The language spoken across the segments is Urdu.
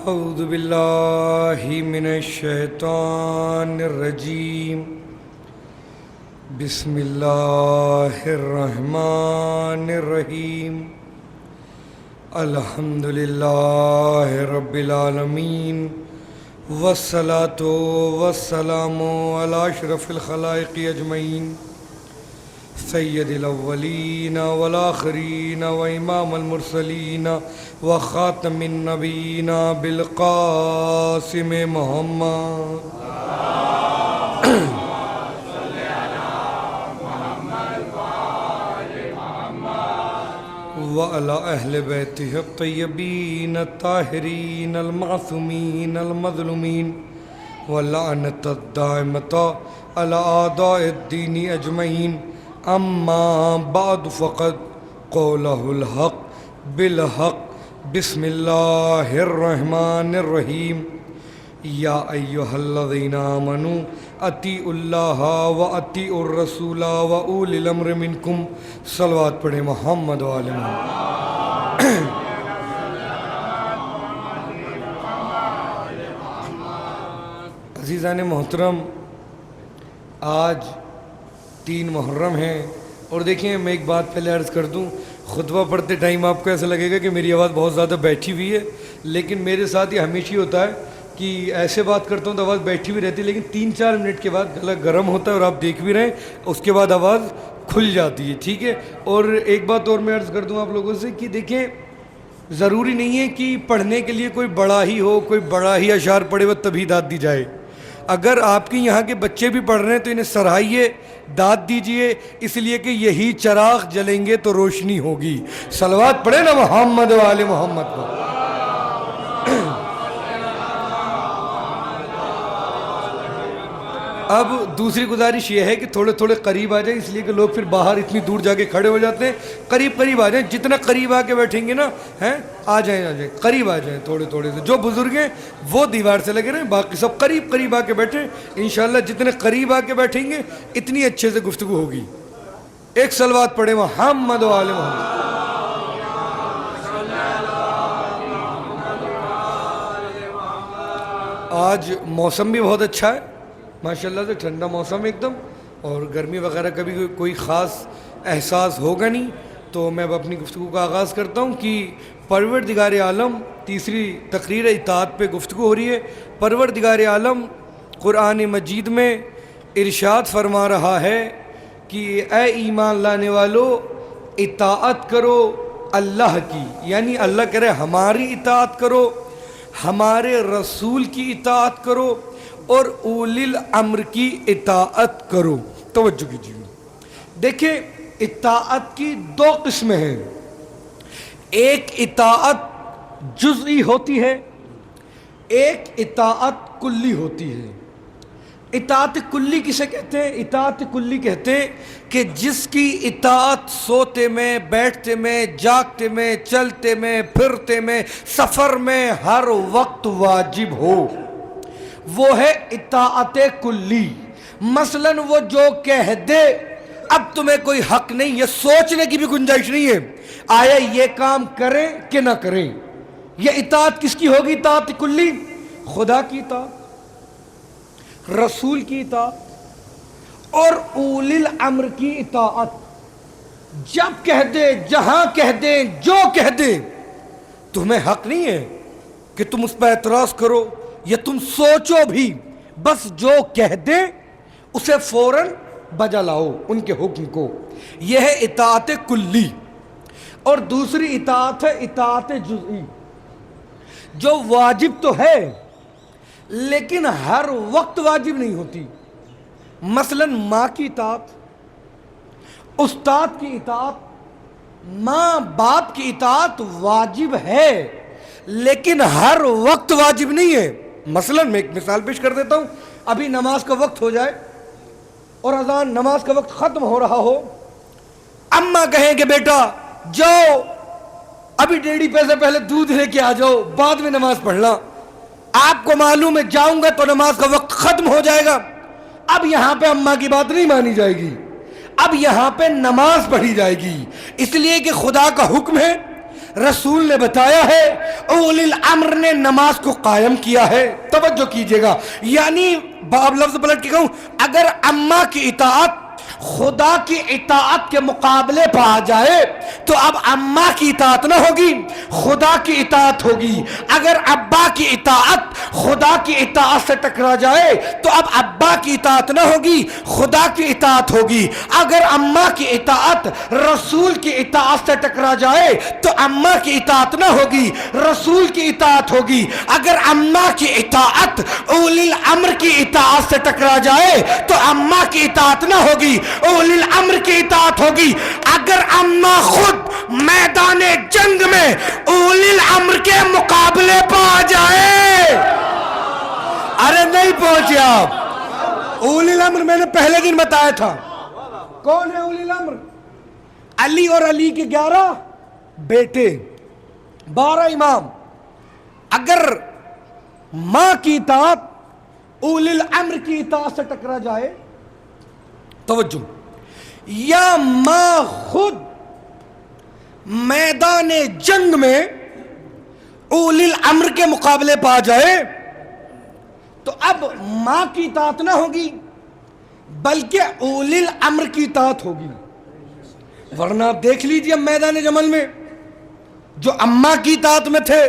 اعوذ باللہ من الشیطان الرجیم بسم اللہ الرحمن الرحیم الحمد للہ رب العالمین والصلاة والسلام علی اشرف الخلائق اجمعین سید الاولین والآخرین وامام المرسلین وخاتم النبیین بالقاسم محمد وعلى أهل بيته الطيبين الطاهرين المعصومين المظلومين واللعنة الدائمة على أعداء الدين أجمعين أما بعد فقد قوله الحق بالحق بسم الله الرحمن الرحيم يا أيها الذين آمنوا اطیعوا اللہ و اطیعوا الرسول و اولی الامر منکم صلوات پڑھیں محمد و آل محمد۔ عزیزان محترم، آج 3 محرم ہیں اور دیکھیں میں ایک بات پہلے عرض کر دوں، خطبہ پڑھتے ٹائم آپ کو ایسا لگے گا کہ میری آواز بہت زیادہ بیٹھی ہوئی ہے، لیکن میرے ساتھ یہ ہمیشہ ہوتا ہے کہ ایسے بات کرتا ہوں تو آواز بیٹھی بھی رہتی ہے، لیکن 3-4 منٹ کے بعد گلا گرم ہوتا ہے اور آپ دیکھ بھی رہے ہیں، اس کے بعد آواز کھل جاتی ہے، ٹھیک ہے۔ اور ایک بات اور میں عرض کر دوں آپ لوگوں سے کہ دیکھیں، ضروری نہیں ہے کہ پڑھنے کے لیے کوئی بڑا ہی ہو، کوئی بڑا ہی اشعار پڑھے وہ تبھی داد دی جائے۔ اگر آپ کے یہاں کے بچے بھی پڑھ رہے ہیں تو انہیں سراہیے، داد دیجئے، اس لیے کہ یہی چراغ جلیں گے تو روشنی ہوگی۔ صلوات پڑھیں نا محمد و آل محمد کو۔ اب دوسری گزارش یہ ہے کہ تھوڑے تھوڑے قریب آ جائیں، اس لیے کہ لوگ پھر باہر اتنی دور جا کے کھڑے ہو جاتے ہیں۔ قریب آ جائیں، جتنا قریب آ کے بیٹھیں گے نا آ جائیں قریب آ جائیں، تھوڑے سے۔ جو بزرگ ہیں وہ دیوار سے لگے رہیں، باقی سب قریب آ کے بیٹھیں۔ انشاءاللہ جتنے قریب آ کے بیٹھیں گے اتنی اچھے سے گفتگو ہوگی۔ ایک صلوات پڑھیں محمد و آل محمد۔ آج موسم بھی بہت اچھا ہے ماشاءاللہ سے، ٹھنڈا موسم ایک دم، اور گرمی وغیرہ کا بھی کوئی خاص احساس ہوگا نہیں۔ تو میں اب اپنی گفتگو کا آغاز کرتا ہوں کہ پروردگار عالم، تیسری تقریر اطاعت پہ گفتگو ہو رہی ہے۔ پروردگار عالم قرآن مجید میں ارشاد فرما رہا ہے کہ اے ایمان لانے والو، اطاعت کرو اللہ کی، یعنی اللہ کہہ رہے ہماری اطاعت کرو، ہمارے رسول کی اطاعت کرو، اور اولی الامر کی اطاعت کرو۔ توجہ کیجیے، دیکھیں اطاعت کی 2 قسمیں ہیں۔ ایک اطاعت جزئی ہوتی ہے، ایک اطاعت کلی ہوتی ہے۔ اطاعت کلی کسے کہتے ہیں؟ اطاعت کلی کہتے ہیں کہ جس کی اطاعت سوتے میں، بیٹھتے میں، جاگتے میں، چلتے میں، پھرتے میں، سفر میں ہر وقت واجب ہو، وہ ہے اطاعت کلی۔ مثلا وہ جو کہہ دے، اب تمہیں کوئی حق نہیں، یہ سوچنے کی بھی گنجائش نہیں ہے آیا یہ کام کریں کہ نہ کریں۔ یہ اطاعت کس کی ہوگی؟ اطاعت کلی، خدا کی اطاعت، رسول کی اطاعت اور اولی الامر کی اطاعت۔ جب کہہ دے، جہاں کہہ دیں، جو کہہ دیں، تمہیں حق نہیں ہے کہ تم اس پر اعتراض کرو یا تم سوچو بھی، بس جو کہہ دیں اسے فوراً بجا لاؤ ان کے حکم کو۔ یہ ہے اطاعت کلی۔ اور دوسری اطاعت ہے اطاعت جزئی، جو واجب تو ہے لیکن ہر وقت واجب نہیں ہوتی۔ مثلا ماں کی اطاعت، استاد کی اطاعت، ماں باپ کی اطاعت واجب ہے لیکن ہر وقت واجب نہیں ہے۔ مثلا میں ایک مثال پیش کر دیتا ہوں، ابھی نماز کا وقت ہو جائے اور اذان نماز کا وقت ختم ہو رہا ہو، اماں کہیں کہ بیٹا جاؤ ابھی 1.5 پیسے پہلے دودھ لے کے آ جاؤ، بعد میں نماز پڑھنا۔ آپ کو معلوم ہے جاؤں گا تو نماز کا وقت ختم ہو جائے گا، اب یہاں پہ اماں کی بات نہیں مانی جائے گی، اب یہاں پہ نماز پڑھی جائے گی، اس لیے کہ خدا کا حکم ہے رسول نے بتایا ہے، اولی الامر نے نماز کو قائم کیا ہے. توجہ کیجئے گا، یعنی باب لفظ پلٹ کے کہوں، اگر اماں کی اطاعت خدا کی اطاعت کے مقابلے پہ آ جائے تو اب اماں کی اطاعت نہ ہوگی، خدا کی اطاعت ہوگی. اگر ابا کی اطاعت خدا کی اطاعت سے ٹکرا جائے تو اب ابا کی اطاعت نہ ہوگی، خدا کی اطاعت ہوگی. اگر اماں کی اطاعت رسول کی اطاعت سے ٹکرا جائے تو اماں کی اطاعت نہ ہوگی، رسول کی اطاعت ہوگی. اگر اماں کی اطاعت اولی الامر کی اطاعت سے ٹکرا جائے تو اماں کی اطاعت نہ ہوگی، اولی الامر کی اطاعت ہوگی. اگر اماں خود میدان جنگ میں اولی الامر کے مقابلے پہ آ جائے، ارے نہیں پہنچے آپ. اولی الامر میں نے پہلے دن بتایا تھا. کون ہے اولی الامر؟ علی اور علی کے 11 بیٹے، 12 امام. اگر ماں کی اطاعت اولی الامر کی اطاعت سے ٹکرا جائے، توجہ، یا ماں خود میدان جنگ میں اولی الامر کے مقابلے پہ آ جائے تو اب ماں کی اطاعت نہ ہوگی بلکہ اولی الامر کی اطاعت ہوگی. ورنہ آپ دیکھ لیجئے میدان جمل میں جو اماں کی اطاعت میں تھے،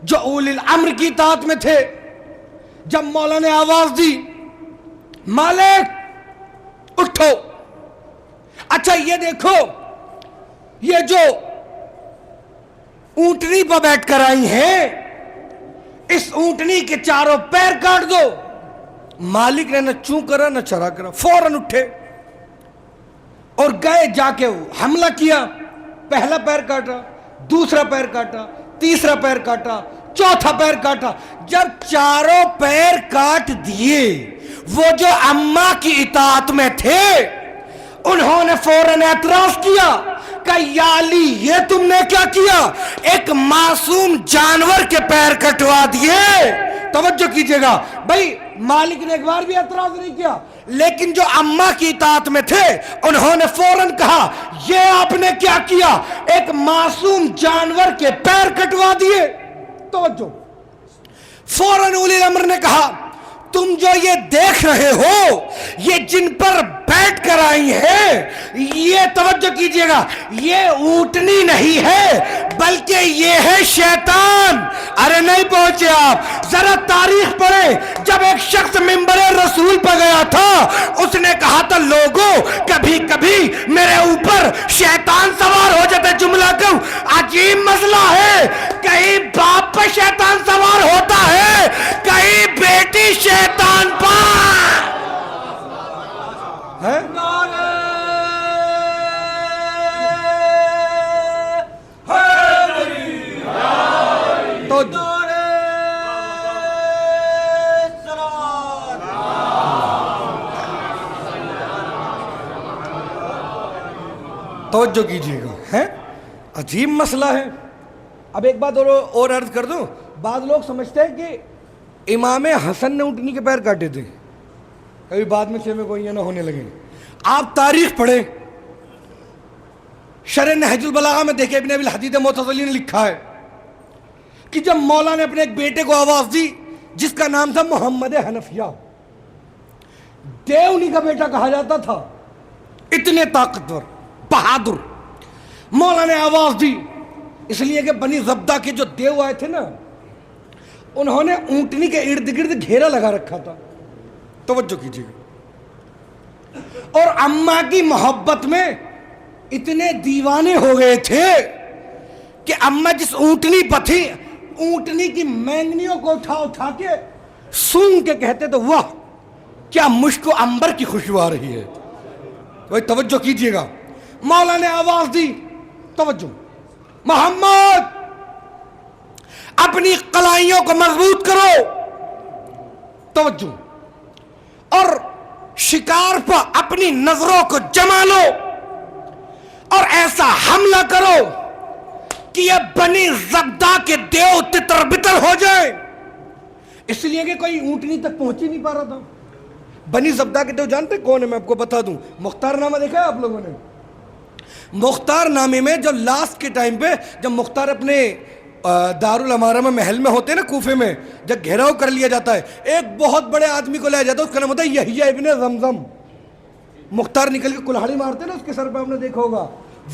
جو اولی الامر کی اطاعت میں تھے، جب مولا نے آواز دی مالک اٹھو، اچھا یہ دیکھو یہ جو اونٹنی پہ بیٹھ کر آئی ہیں اس اونٹنی کے چاروں پیر کاٹ دو. مالک نے نہ چوں کرا نہ چرا کرا، فوراً اٹھے اور گئے، جا کے حملہ کیا. پہلا پیر کاٹا، دوسرا پیر کاٹا، تیسرا پیر کاٹا، چوتھا پیر کاٹا. جب چاروں پیر کاٹ دیے، وہ جو اماں کی اطاعت میں تھے انہوں نے فوراً اعتراض کیا کہ یا علی یہ تم نے کیا کیا، ایک معصوم جانور کے پیر کٹوا دیے. توجہ کیجئے گا بھائی، مالک نے ایک بار بھی اعتراض نہیں کیا، لیکن جو اماں کی اطاعت میں تھے انہوں نے فوراً کہا یہ آپ نے کیا کیا، ایک معصوم جانور کے پیر کٹوا دیے. توجہ، فوراً اولی الامر نے کہا تم جو یہ دیکھ رہے ہو یہ جن پر بیٹھ کر آئی ہے، یہ توجہ کیجئے گا، یہ اونٹنی نہیں ہے بلکہ یہ ہے شیطان. ارے نہیں پہنچے آپ، ذرا تاریخ پڑھیں. جب ایک شخص منبر رسول پہ گیا تھا اس نے کہا تھا لوگوں کبھی کبھی میرے اوپر شیطان سوار ہو جاتا ہے. جملہ کہوں عجیب مسئلہ ہے، کہیں باپ پہ شیطان سوار ہوتا ہے، کہیں بیٹی شیطان پر ہے. توجہ کیجئے گا، ہے عجیب مسئلہ ہے. اب ایک بات اور عرض کر دوں، بعض لوگ سمجھتے ہیں کہ امام حسن نے اونٹنی کے پیر کاٹے تھے، کبھی بعد میں سے میں کوئی یہ نہ ہونے لگے. آپ تاریخ پڑھیں، شرح نہج البلاغہ میں دیکھیں، ابن ابی الحدید معتزلی نے لکھا ہے کہ جب مولا نے اپنے ایک بیٹے کو آواز دی جس کا نام تھا محمد حنفیہ، دیونی کا بیٹا کہا جاتا تھا، اتنے طاقتور بہادر. مولا نے آواز دی اس لیے کہ بنی زبدہ کے جو دیو آئے تھے نا انہوں نے اونٹنی کے ارد گرد گھیرا لگا رکھا تھا. توجہ کیجیے گا، اور اماں کی محبت میں اتنے دیوانے ہو گئے تھے کہ اماں جس اونٹنی پر تھی اونٹنی کی مینگنیوں کو اٹھا کے سونگ کے کہتے تو واہ کیا مشک و عنبر کی خوشبو آ رہی ہے. توجہ کیجیے گا، مولا نے آواز دی، توجہ، محمد اپنی قلائیوں کو مضبوط کرو، توجہ، اور شکار پر اپنی نظروں کو جما لو اور ایسا حملہ کرو کہ یہ بنی زبدہ کے دیو تتر بتر ہو جائے. اس لیے کہ کوئی اونٹنی تک پہنچ ہی نہیں پا رہا تھا. بنی زبدہ کے دیو جانتے کون ہے؟ میں آپ کو بتا دوں، مختار نامہ دیکھا ہے آپ لوگوں نے؟ مختار نامے میں جو لاسٹ کے ٹائم پہ جب مختار اپنے دارالامارہ میں محل میں ہوتے ہیں نا کوفے میں، جب گھیراؤ کر لیا جاتا ہے، ایک بہت بڑے آدمی کو لایا جاتا ہے، اس کا نام ہوتا ہے یحییٰ ابن زمزم. مختار نکل کے کلہاڑی مارتے نا اس کے سر پہ، آپ نے دیکھا ہوگا،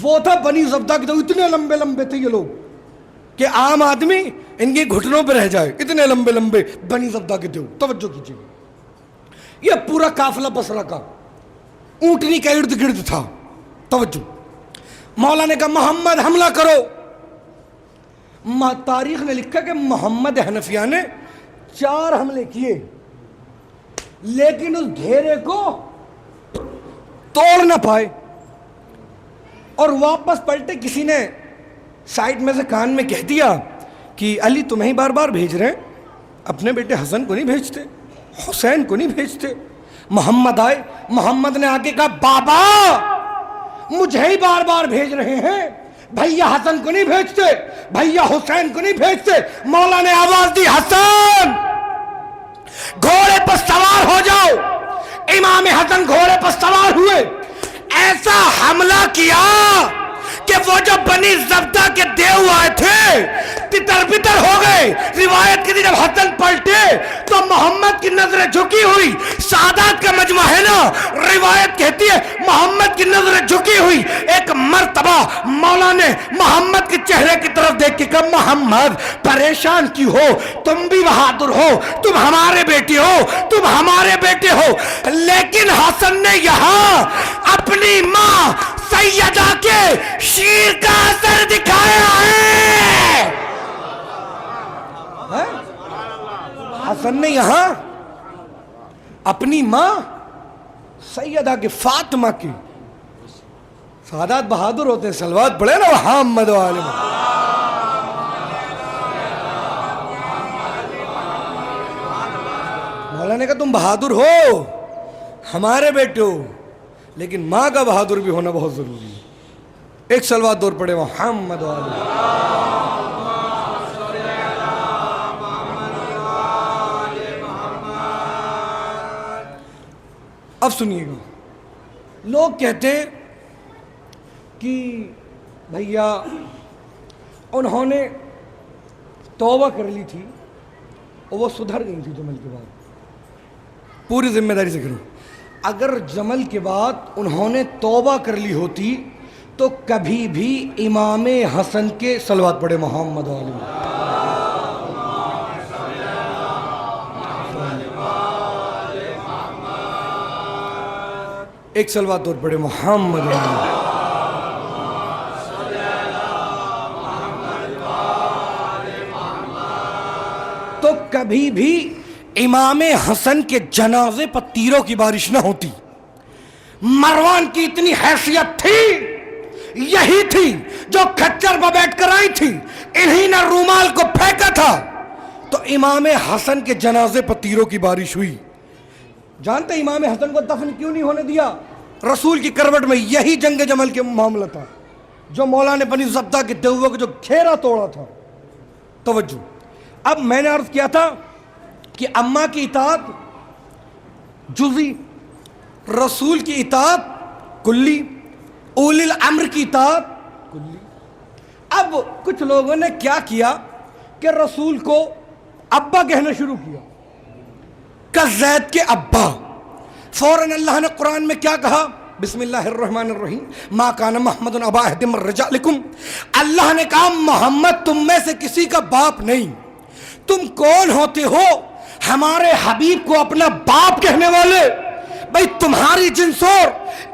وہ تھا بنی زبدہ کی. تو اتنے لمبے لمبے تھے یہ لوگ کہ عام آدمی ان کے گھٹنوں پہ رہ جائے، اتنے لمبے لمبے بنی زبدہ کے تھے. توجہ کیجیے، یہ پورا قافلہ بصرہ کا اونٹنی کا ارد گرد تھا. توجہ، مولا نے کہا محمد حملہ کرو. تاریخ نے لکھا کہ محمد حنفیہ نے 4 حملے کیے، لیکن اس گھیرے کو توڑ نہ پائے اور واپس پلٹے. کسی نے سائڈ میں سے کان میں کہہ دیا کہ علی تمہیں بار بار بھیج رہے ہیں، اپنے بیٹے حسن کو نہیں بھیجتے، حسین کو نہیں بھیجتے. محمد آئے، محمد نے آگے کہا بابا مجھے ہی بار بار بھیج رہے ہیں، بھیا حسن کو نہیں بھیجتے، بھیا حسین کو نہیں بھیجتے. مولا نے آواز دی حسن گھوڑے پر سوار ہو جاؤ. امام حسن گھوڑے پر سوار ہوئے، ایسا حملہ کیا کہ وہ جو بنی زبدہ کے دیو آئے تھے تتر بتر ہو گئے. روایت کی جب حسن پلٹے تو محمد کی نظریں جھکی ہوئی. سعادات کا مجمع ہے نا، روایت کہتی ہے محمد کی نظریں جھکی ہوئی. ایک مرتبہ مولا نے محمد کے چہرے کی طرف دیکھ کے کہا محمد پریشان کیوں ہو، تم بھی بہادر ہو، تم ہمارے بیٹے ہو، تم ہمارے بیٹے ہو. لیکن حسن نے یہاں اپنی ماں سیدہ کے شیر کا اثر دکھایا ہے. حسن نے یہاں اپنی ماں سیدہ کے فاطمہ کی، سعادات بہادر ہوتے ہیں، صلوات پڑھے نا محمد والے. مولا نے کہا تم بہادر ہو، ہمارے بیٹے ہو، لیکن ماں کا بہادر بھی ہونا بہت ضروری ہے. ایک صلوات دور پڑے محمد والے. اب سنیے گا، لوگ کہتے ہیں کہ بھیا انہوں نے توبہ کر لی تھی اور وہ سدھر گئی تھی جمل کے بعد. پوری ذمہ داری سے کروں، اگر جمل کے بعد انہوں نے توبہ کر لی ہوتی تو کبھی بھی امام حسن کے صلوات پڑھے محمد علیہ. ایک صلوات اور پڑھے محمد علیہ. تو کبھی بھی امام حسن کے جنازے پر تیروں کی بارش نہ ہوتی. مروان کی اتنی حیثیت تھی، یہی تھی جو کھچر پر بیٹھ کر آئی تھی، انہی نے رومال کو پھینکا تھا تو امام حسن کے جنازے پر تیروں کی بارش ہوئی. جانتے امام حسن کو دفن کیوں نہیں ہونے دیا؟ رسول کی کروٹ میں یہی جنگ جمل کے معاملہ تھا جو مولا نے بنی زبدہ کے دیووں کو جو گھیرا توڑا تھا. توجہ، اب میں نے عرض کیا تھا کہ اماں کی اطاعت جزئی، رسول کی اطاعت کلی، اولی الامر کی اطاعت کلی. اب کچھ لوگوں نے کیا کیا کہ رسول کو ابا کہنا شروع کیا، کہ زید کے ابا. فوراً اللہ نے قرآن میں کیا کہا؟ بسم اللہ الرحمن الرحیم، ما کان محمد ابا احد من رجالکم. اللہ نے کہا محمد تم میں سے کسی کا باپ نہیں. تم کون ہوتے ہو ہمارے حبیب کو اپنا باپ کہنے والے؟ بھئی تمہاری جنس اور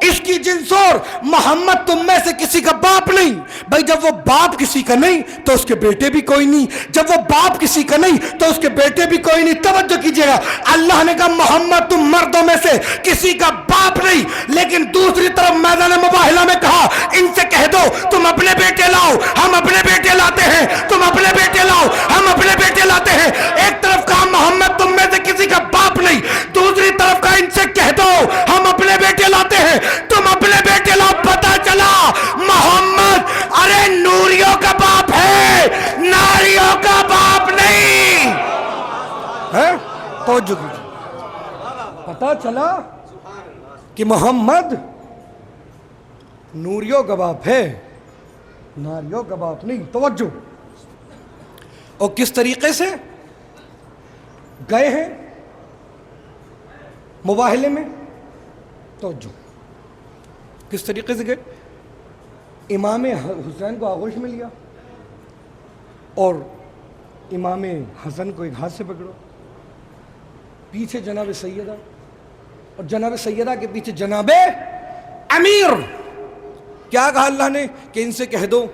اس کی جنس اور، محمد تم میں سے کسی کا باپ نہیں. بھئی جب وہ باپ کسی کا نہیں تو اس کے بیٹے بھی کوئی نہیں، جب وہ باپ کسی کا نہیں تو اس کے بیٹے بھی کوئی نہیں. توجہ کیجئے گا، اللہ نے کہا محمد تم مردوں میں سے کسی کا باپ نہیں. لیکن دوسری طرف میدان مباہلہ میں کہا ان سے کہہ دو تم اپنے بیٹے لاؤ، ہم اپنے بیٹے لاتے ہیں، تم اپنے بیٹے لاؤ، ہم اپنے بیٹے لاتے ہیں. ایک طرف کہا محمد تم میں سے کسی کا باپ نہیں، دوسری طرف کہا ان سے کہہ دو ہم اپنے بیٹے لاتے ہیں، تم اپنے بیٹے لاؤ. پتا چلا محمد ارے نوریوں کا باپ ہے، ناریوں کا باپ نہیں ہے. توجہ کیجیے، پتا چلا کہ محمد نوریوں کا باپ ہے، ناریوں کا باپ نہیں. توجہ. اور کس طریقے سے گئے ہیں مباہلے میں؟ توجہ. کس طریقے سے گئے؟ امام حسین کو آغوش میں لیا اور امام حسن کو ایک ہاتھ سے پکڑو، پیچھے جناب سیدہ، اور جناب سیدہ کے پیچھے جناب امیر. کیا کہا اللہ نے کہ ان سے کہہ دو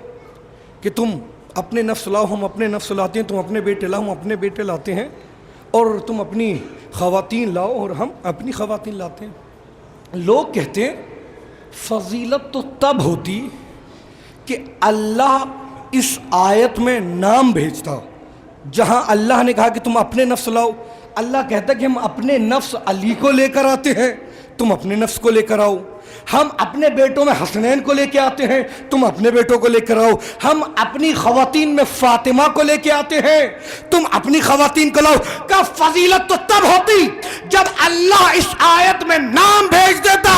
کہ تم اپنے نفس لاؤ، ہم اپنے نفس لاتے ہیں، تم اپنے بیٹے لاؤ، ہم اپنے بیٹے لاتے ہیں، اور تم اپنی خواتین لاؤ اور ہم اپنی خواتین لاتے ہیں. لوگ کہتے ہیں فضیلت تو تب ہوتی کہ اللہ اس آیت میں نام بھیجتا. جہاں اللہ نے کہا کہ تم اپنے نفس لاؤ، اللہ کہتا کہ ہم اپنے نفس علی کو لے کر آتے ہیں، تم اپنے نفس کو لے کر آؤ. ہم اپنے بیٹوں میں حسنین کو لے کے آتے ہیں، تم اپنے بیٹوں کو لے کر آؤ. ہم اپنی خواتین میں فاطمہ کو لے کے آتے ہیں، تم اپنی خواتین کو لاؤ. کا فضیلت تو تب ہوتی جب اللہ اس آیت میں نام بھیج دیتا.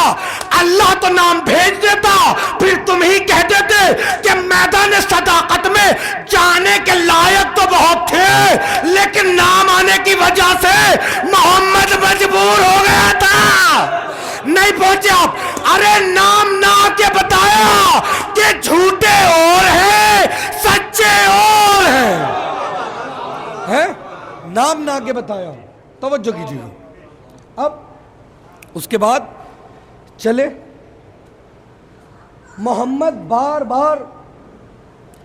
اللہ تو نام بھیج دیتا، پھر تم ہی کہہ دیتے کہ میدان صداقت میں جانے کے لائق تو بہت تھے، لیکن نام آنے کی وجہ سے محمد مجبور ہو گیا تھا. نہیں پہنچے آپ. ارے نام نہ کے بتایا کہ جھوٹے اور ہیں سچے اور ہیں. نام نہ کے بتایا. توجہ کیجیے. اب اس کے بعد چلے محمد بار بار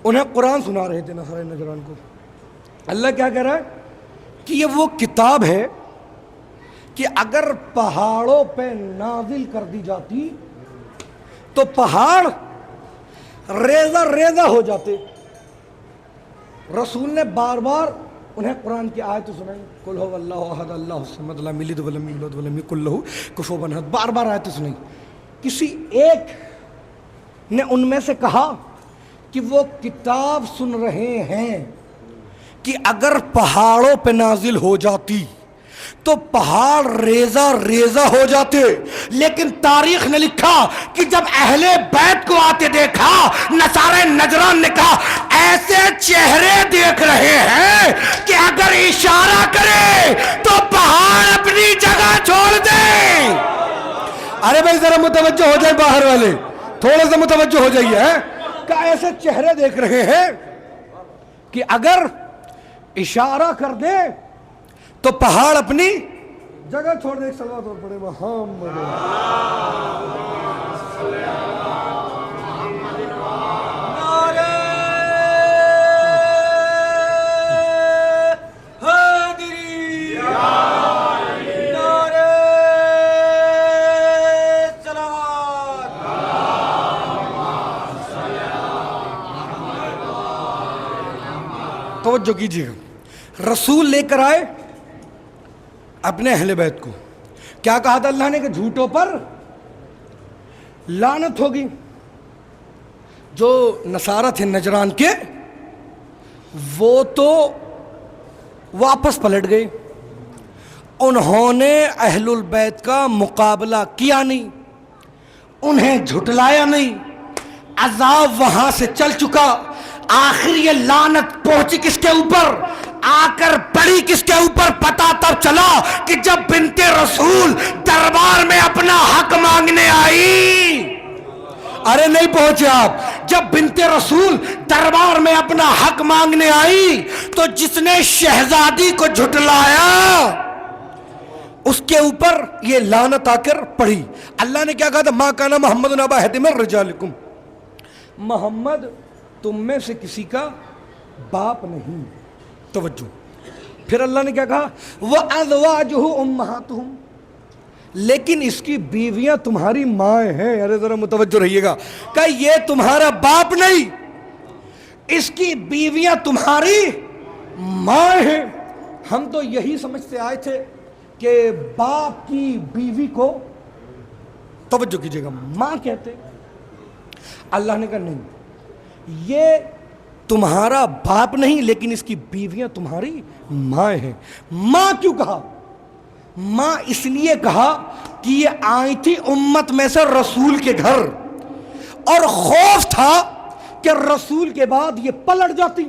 انہیں قرآن سنا رہے تھے نصارہ نجران کو. اللہ کیا کہہ رہا ہے کہ یہ وہ کتاب ہے کہ اگر پہاڑوں پہ نازل کر دی جاتی تو پہاڑ ریزہ ریزہ ہو جاتے. رسول نے بار بار انہیں قرآن کی آیت سنائی. قل هو اللہ احد اللہ الصمد لم یلد ولم یولد ولم یکن لہ کفوا احد. بار بار آیت سنائی. کسی ایک نے ان میں سے کہا کہ وہ کتاب سن رہے ہیں کہ اگر پہاڑوں پہ نازل ہو جاتی تو پہاڑ ریزہ ریزہ ہو جاتے. لیکن تاریخ نے لکھا کہ جب اہل بیت کو آتے دیکھا نصارہ نجران نے کہا ایسے چہرے دیکھ رہے ہیں کہ اگر اشارہ کرے تو پہاڑ اپنی جگہ چھوڑ دیں. ارے بھائی ذرا متوجہ ہو جائے، باہر والے تھوڑا سا متوجہ ہو جائیے. کہ ایسے چہرے دیکھ رہے ہیں کہ اگر اشارہ کر دے تو پہاڑ اپنی جگہ چھوڑ دے. ایک صلوات اور پڑھے محمد. نعرہ حیدری، نعرہ صلوات. توجہ کیجیے. رسول لے کر آئے اپنے اہل بیت کو. کیا کہا تھا اللہ نے کہ جھوٹوں پر لعنت ہوگی. جو نصارہ تھے نجران کے وہ تو واپس پلٹ گئے. انہوں نے اہل البیت کا مقابلہ کیا نہیں، انہیں جھٹلایا نہیں. عذاب وہاں سے چل چکا. آخر یہ لعنت پہنچی کس کے اوپر؟ آ کر پڑی کس کے اوپر؟ پتا تب چلا کہ جب بنت رسول دربار میں اپنا حق مانگنے آئی. ارے نہیں پہنچے آپ. جب بنت رسول دربار میں اپنا حق مانگنے آئی تو جس نے شہزادی کو جھٹلایا اس کے اوپر یہ لعنت آ کر پڑی. اللہ نے کیا کہا تھا؟ ما کان محمد ابا احد من رجالکم. محمد تم میں سے کسی کا باپ نہیں. توجہ. پھر اللہ نے کیا کہا؟ وَأَزْوَاجُهُ أُمَّهَاتُهُمْ. لیکن اس کی بیویاں تمہاری مائیں ہیں. ارے ذرا متوجہ رہیے گا. کہ یہ تمہارا باپ نہیں، اس کی بیویاں تمہاری مائیں ہیں. ہم تو یہی سمجھتے آئے تھے کہ باپ کی بیوی کو، توجہ کیجیے گا، ماں کہتے. اللہ نے کہا نہیں، یہ تمہارا باپ نہیں لیکن اس کی بیویاں تمہاری ماں ہیں. ماں کیوں کہا؟ ماں اس لیے کہا کہ یہ آئی تھی امت میں سے رسول کے گھر، اور خوف تھا کہ رسول کے بعد یہ پلٹ جاتی.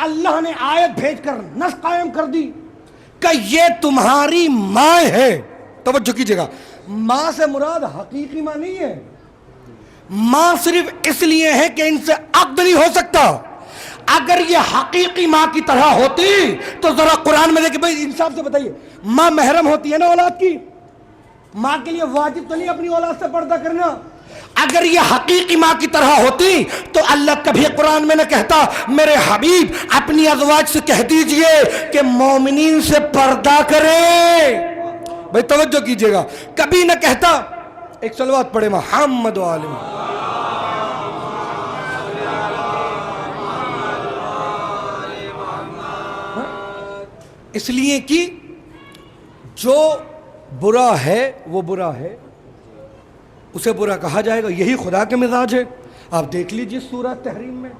اللہ نے آیت بھیج کر نس قائم کر دی کہ یہ تمہاری ماں ہے. توجہ کیجئے گا, ماں سے مراد حقیقی ماں نہیں ہے. ماں صرف اس لیے ہے کہ ان سے عقد نہیں ہو سکتا. اگر یہ حقیقی ماں کی طرح ہوتی تو ذرا قرآن میں دیکھیں. بھائی انصاف سے بتائیے, ماں محرم ہوتی ہے نا اولاد کی؟ ماں کے لیے واجب تو نہیں اپنی اولاد سے پردہ کرنا. اگر یہ حقیقی ماں کی طرح ہوتی تو اللہ کبھی قرآن میں نہ کہتا میرے حبیب اپنی ازواج سے کہہ دیجئے کہ مومنین سے پردہ کریں. بھائی توجہ کیجئے گا, کبھی نہ کہتا. ایک صلوات پڑھے محمد و آلہ. اس لیے کہ جو برا ہے وہ برا ہے, اسے برا کہا جائے گا. یہی خدا کے مزاج ہے. آپ دیکھ لیجئے سورہ تحریم میں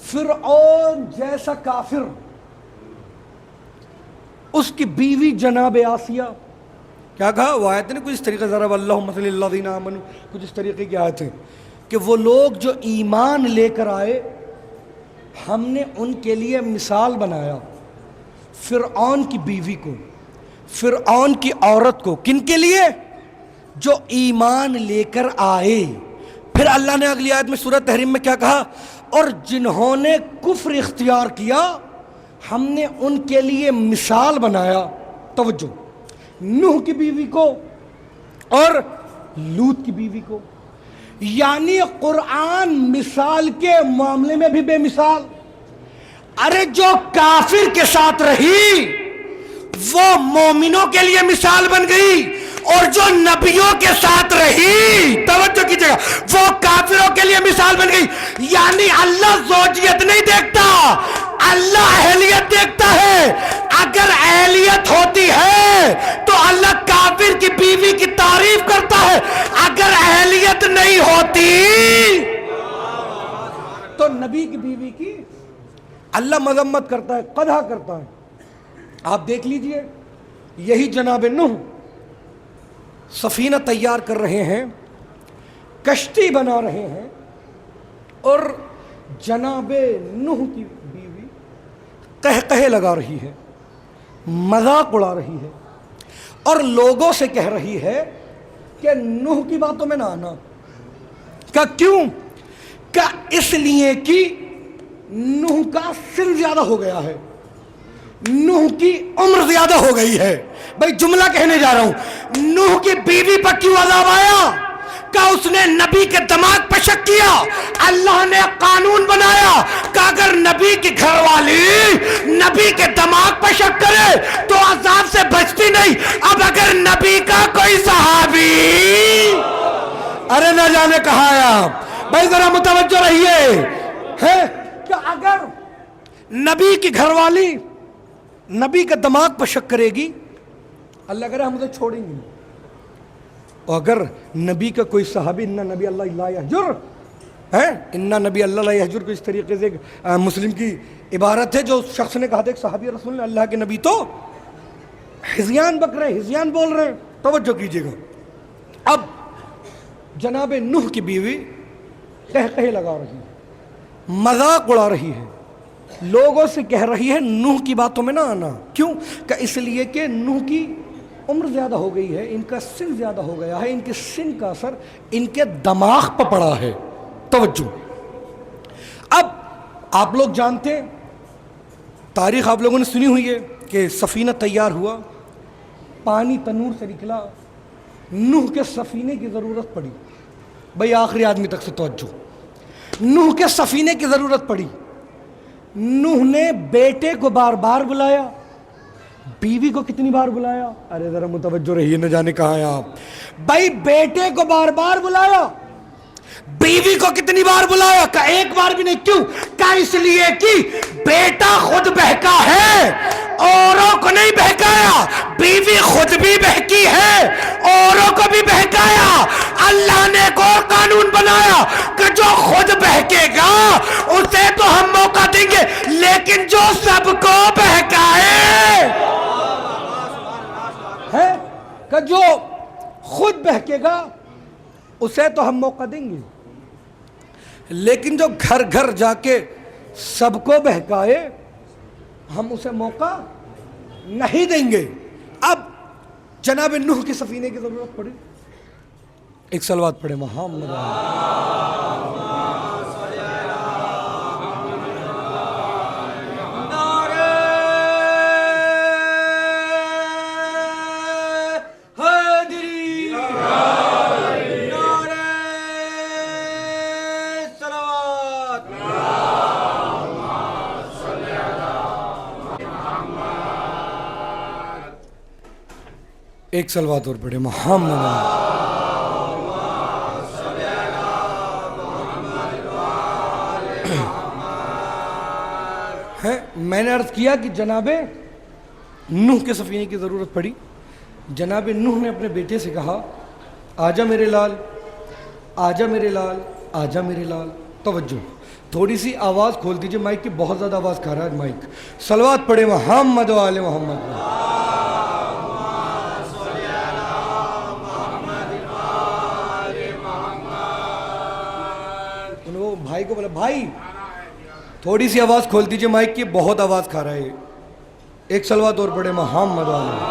فرعون جیسا کافر, اس کی بیوی جناب آسیہ, کیا کہا وہ آیت نے کچھ اس طریقے ضرب اللہ مثل الذین آمنوا, کچھ اس طریقے کی آیت ہے کہ وہ لوگ جو ایمان لے کر آئے ہم نے ان کے لیے مثال بنایا. فرعون کی بیوی کو, فرعون کی عورت کو. کن کے لیے؟ جو ایمان لے کر آئے. پھر اللہ نے اگلی آیت میں سورہ تحریم میں کیا کہا؟ اور جنہوں نے کفر اختیار کیا ہم نے ان کے لیے مثال بنایا. توجہ, نوح کی بیوی کو اور لوط کی بیوی کو. یعنی قرآن مثال کے معاملے میں بھی بے مثال. ارے جو کافر کے ساتھ رہی وہ مومنوں کے لیے مثال بن گئی, اور جو نبیوں کے ساتھ رہی, توجہ کیجئے گا, وہ کافروں کے لیے مثال بن گئی. یعنی اللہ زوجیت نہیں دیکھتا, اللہ اہلیت دیکھتا ہے. اگر اہلیت ہوتی ہے تو اللہ کافر کی بیوی کی تعریف کرتا ہے, اگر اہلیت نہیں ہوتی تو نبی کی بیوی کی اللہ مذمت کرتا ہے, قدح کرتا ہے. آپ دیکھ لیجئے, یہی جناب نوح سفینہ تیار کر رہے ہیں, کشتی بنا رہے ہیں, اور جناب نوح کی بیوی قہقہے لگا رہی ہے, مذاق اڑا رہی ہے, اور لوگوں سے کہہ رہی ہے کہ نوح کی باتوں میں نہ آنا. کہ کیوں؟ کہ اس لیے کہ نوح کا سن زیادہ ہو گیا ہے, نوح کی عمر زیادہ ہو گئی ہے. بھائی جملہ کہنے جا رہا ہوں, نوح کی بیوی پر کیوں عذاب آیا؟ کہ اس نے نبی کے دماغ پر شک کیا. اللہ نے قانون بنایا کہ اگر نبی کی گھر والی نبی کے دماغ پر شک کرے تو عذاب سے بچتی نہیں. اب اگر نبی کا کوئی صحابی, ارے نہ جانے کہاں ہے آپ, بھائی ذرا متوجہ رہیے, ہے کہ اگر نبی کی گھر والی نبی کا دماغ پر شک کرے گی, اللہ کرے ہم اسے چھوڑیں گے. اور اگر نبی کا کوئی صحابی, انہ نبی اللہ لا یحجر ہے, انہ نبی اللہ لا یحجر کو اس طریقے سے مسلم کی عبارت ہے جو شخص نے کہا تھا ایک صحابی رسول نے, اللہ کے نبی تو ہزیان بک رہے, ہزیان بول رہے ہیں. توجہ کیجئے گا, اب جناب نوح کی بیوی قہقہے لگا رہی ہے, مذاق اڑا رہی ہے, لوگوں سے کہہ رہی ہے نوح کی باتوں میں نہ آنا. کیوں؟ کہ اس لیے کہ نوح کی عمر زیادہ ہو گئی ہے, ان کا سن زیادہ ہو گیا ہے, ان کے سن کا اثر ان کے دماغ پر پڑا ہے. توجہ, اب آپ لوگ جانتے ہیں, تاریخ آپ لوگوں نے سنی ہوئی ہے کہ سفینہ تیار ہوا, پانی تنور سے نکلا, نوح کے سفینے کی ضرورت پڑی. بھئی آخری آدمی تک سے توجہ, نوح کے سفینے کی ضرورت پڑی. نوح نے بیٹے کو بار بار بلایا, بیوی کو کتنی بار بلایا؟ ارے ذرا متوجہ رہیے, نہ جانے کہاں ہیں آپ. بھائی بیٹے کو بار بار بلایا, بیوی کو کتنی بار بلایا؟ کہ ایک بار بھی نہیں. کیوں؟ کہ اس لیے کہ بیٹا خود بہکا ہے, اوروں کو نہیں بہکایا. بیوی خود بھی بہکی ہے, اوروں کو بھی بہکایا. اللہ نے ایک اور قانون بنایا کہ جو خود بہکے گا اسے تو ہم موقع دیں گے, لیکن جو سب کو بہکائے ہے, کہ جو خود بہکے گا اسے تو ہم موقع دیں گے، لیکن جو گھر گھر جا کے سب کو بہکائے ہم اسے موقع نہیں دیں گے۔ اب جناب نوح کی سفینے کی ضرورت پڑی، ایک صلوات پڑھے محمد۔ ایک صلوات اور پڑھے محمد۔ میں نے عرض کیا کہ جناب نوح کے سفینے کی ضرورت پڑی۔ جناب نوح نے اپنے بیٹے سے کہا آجا میرے لال، آجا میرے لال، آجا میرے لال۔ توجہ، تھوڑی سی آواز کھول دیجئے مائک کی، بہت زیادہ آواز کھا رہا ہے مائک۔ صلوات پڑھے محمد و آل محمد۔ بھائی کو بولا بھائی تھوڑی سی آواز کھول دیجئے مائک کی، بہت آواز کھا رہا ہے۔ ایک صلوات اور پڑھے محمد و آل محمد۔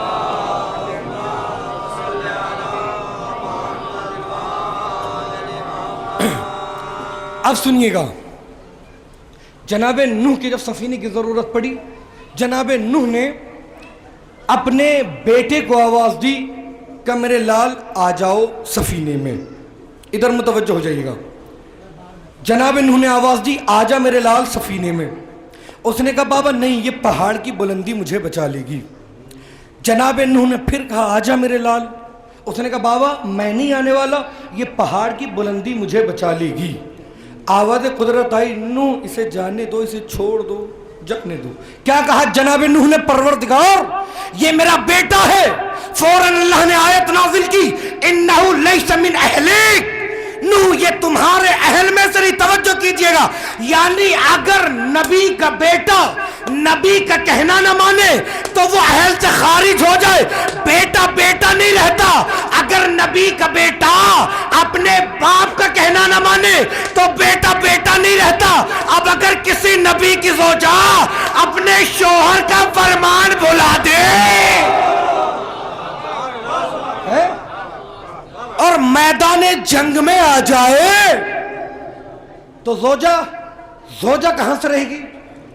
اب سنیے گا، جناب نوح کی جب سفینے کی ضرورت پڑی، جناب نوح نے اپنے بیٹے کو آواز دی کہ میرے لال آ جاؤ سفینے میں۔ ادھر متوجہ ہو جائیے گا، جناب نوح نے آواز دی آجا میرے لال سفینے میں۔ اس نے کہا بابا نہیں، یہ پہاڑ کی بلندی مجھے بچا لے گی۔ جناب نوح نے پھر کہا آجا میرے لال۔ اس نے کہا بابا میں نہیں آنے والا، یہ پہاڑ کی بلندی مجھے بچا لے گی۔ آواز قدرت آئی نوح اسے جانے دو، اسے چھوڑ دو، جانے دو۔ کیا کہا جناب نوح نے؟ پروردگار یہ میرا بیٹا ہے۔ فوراً اللہ نے آیت نازل کی انہو لیس من اہلک، نوح یہ تمہارے اہل میں سے نہیں۔ توجہ کیجئے گا، یعنی اگر نبی کا بیٹا نبی کا کہنا نہ مانے تو وہ اہل سے خارج ہو جائے، بیٹا بیٹا نہیں رہتا۔ اگر نبی کا بیٹا اپنے باپ کا کہنا نہ مانے تو بیٹا بیٹا نہیں رہتا۔ اب اگر کسی نبی کی زوجہ اپنے شوہر کا فرمان بھلا دے اور میدان جنگ میں آ جائے تو زوجہ کہاں سے رہے گی؟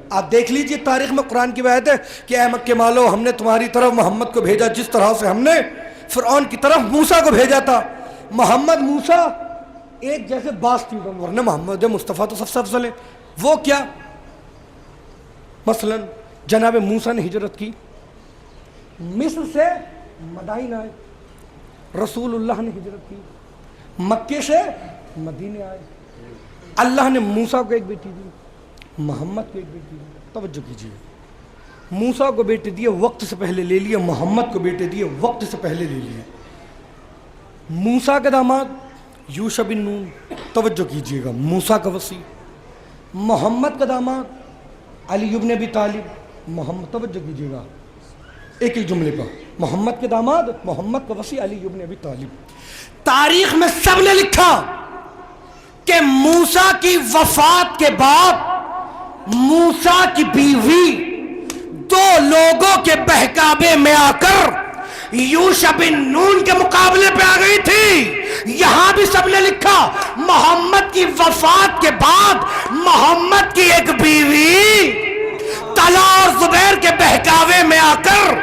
آپ دیکھ لیجئے تاریخ میں قرآن کی آیت ہے کہ اے مکے والو ہم نے تمہاری طرف محمد کو بھیجا جس طرح سے ہم نے فرعون کی طرف موسیٰ کو بھیجا تھا۔ محمد موسیٰ ایک جیسے باس تھی، ورنہ محمد مصطفیٰ تو سب سے افضل ہے۔ وہ کیا؟ مثلا جناب موسیٰ نے ہجرت کی، مصر سے مدائن آئے۔ رسول اللہ نے ہجرت کی، مکے سے مدینے آئے۔ اللہ نے موسیٰ کو ایک بیٹی دی، محمد کو ایک بیٹی دی۔ توجہ کیجئے، موسیٰ کو بیٹے دیے وقت سے پہلے لے لیے، محمد کو بیٹے دیے وقت سے پہلے لے لیے۔ موسیٰ کا داماد یوشع بن نون، توجہ کیجئے گا، موسیٰ کا وصی۔ محمد کا داماد علی بن ابی طالب، محمد، توجہ کیجئے گا ایک ایک جملے پر، محمد کے داماد، محمد کا وصی علی بن ابی طالب۔ تاریخ میں سب نے لکھا کہ موسیٰ کی وفات کے بعد موسیٰ کی بیوی دو لوگوں کے بہکاوے میں آ کر یوشع بن نون کے مقابلے پہ آ گئی تھی۔ یہاں بھی سب نے لکھا محمد کی وفات کے بعد محمد کی ایک بیوی طلحہ اور زبیر کے بہکاوے میں آ کر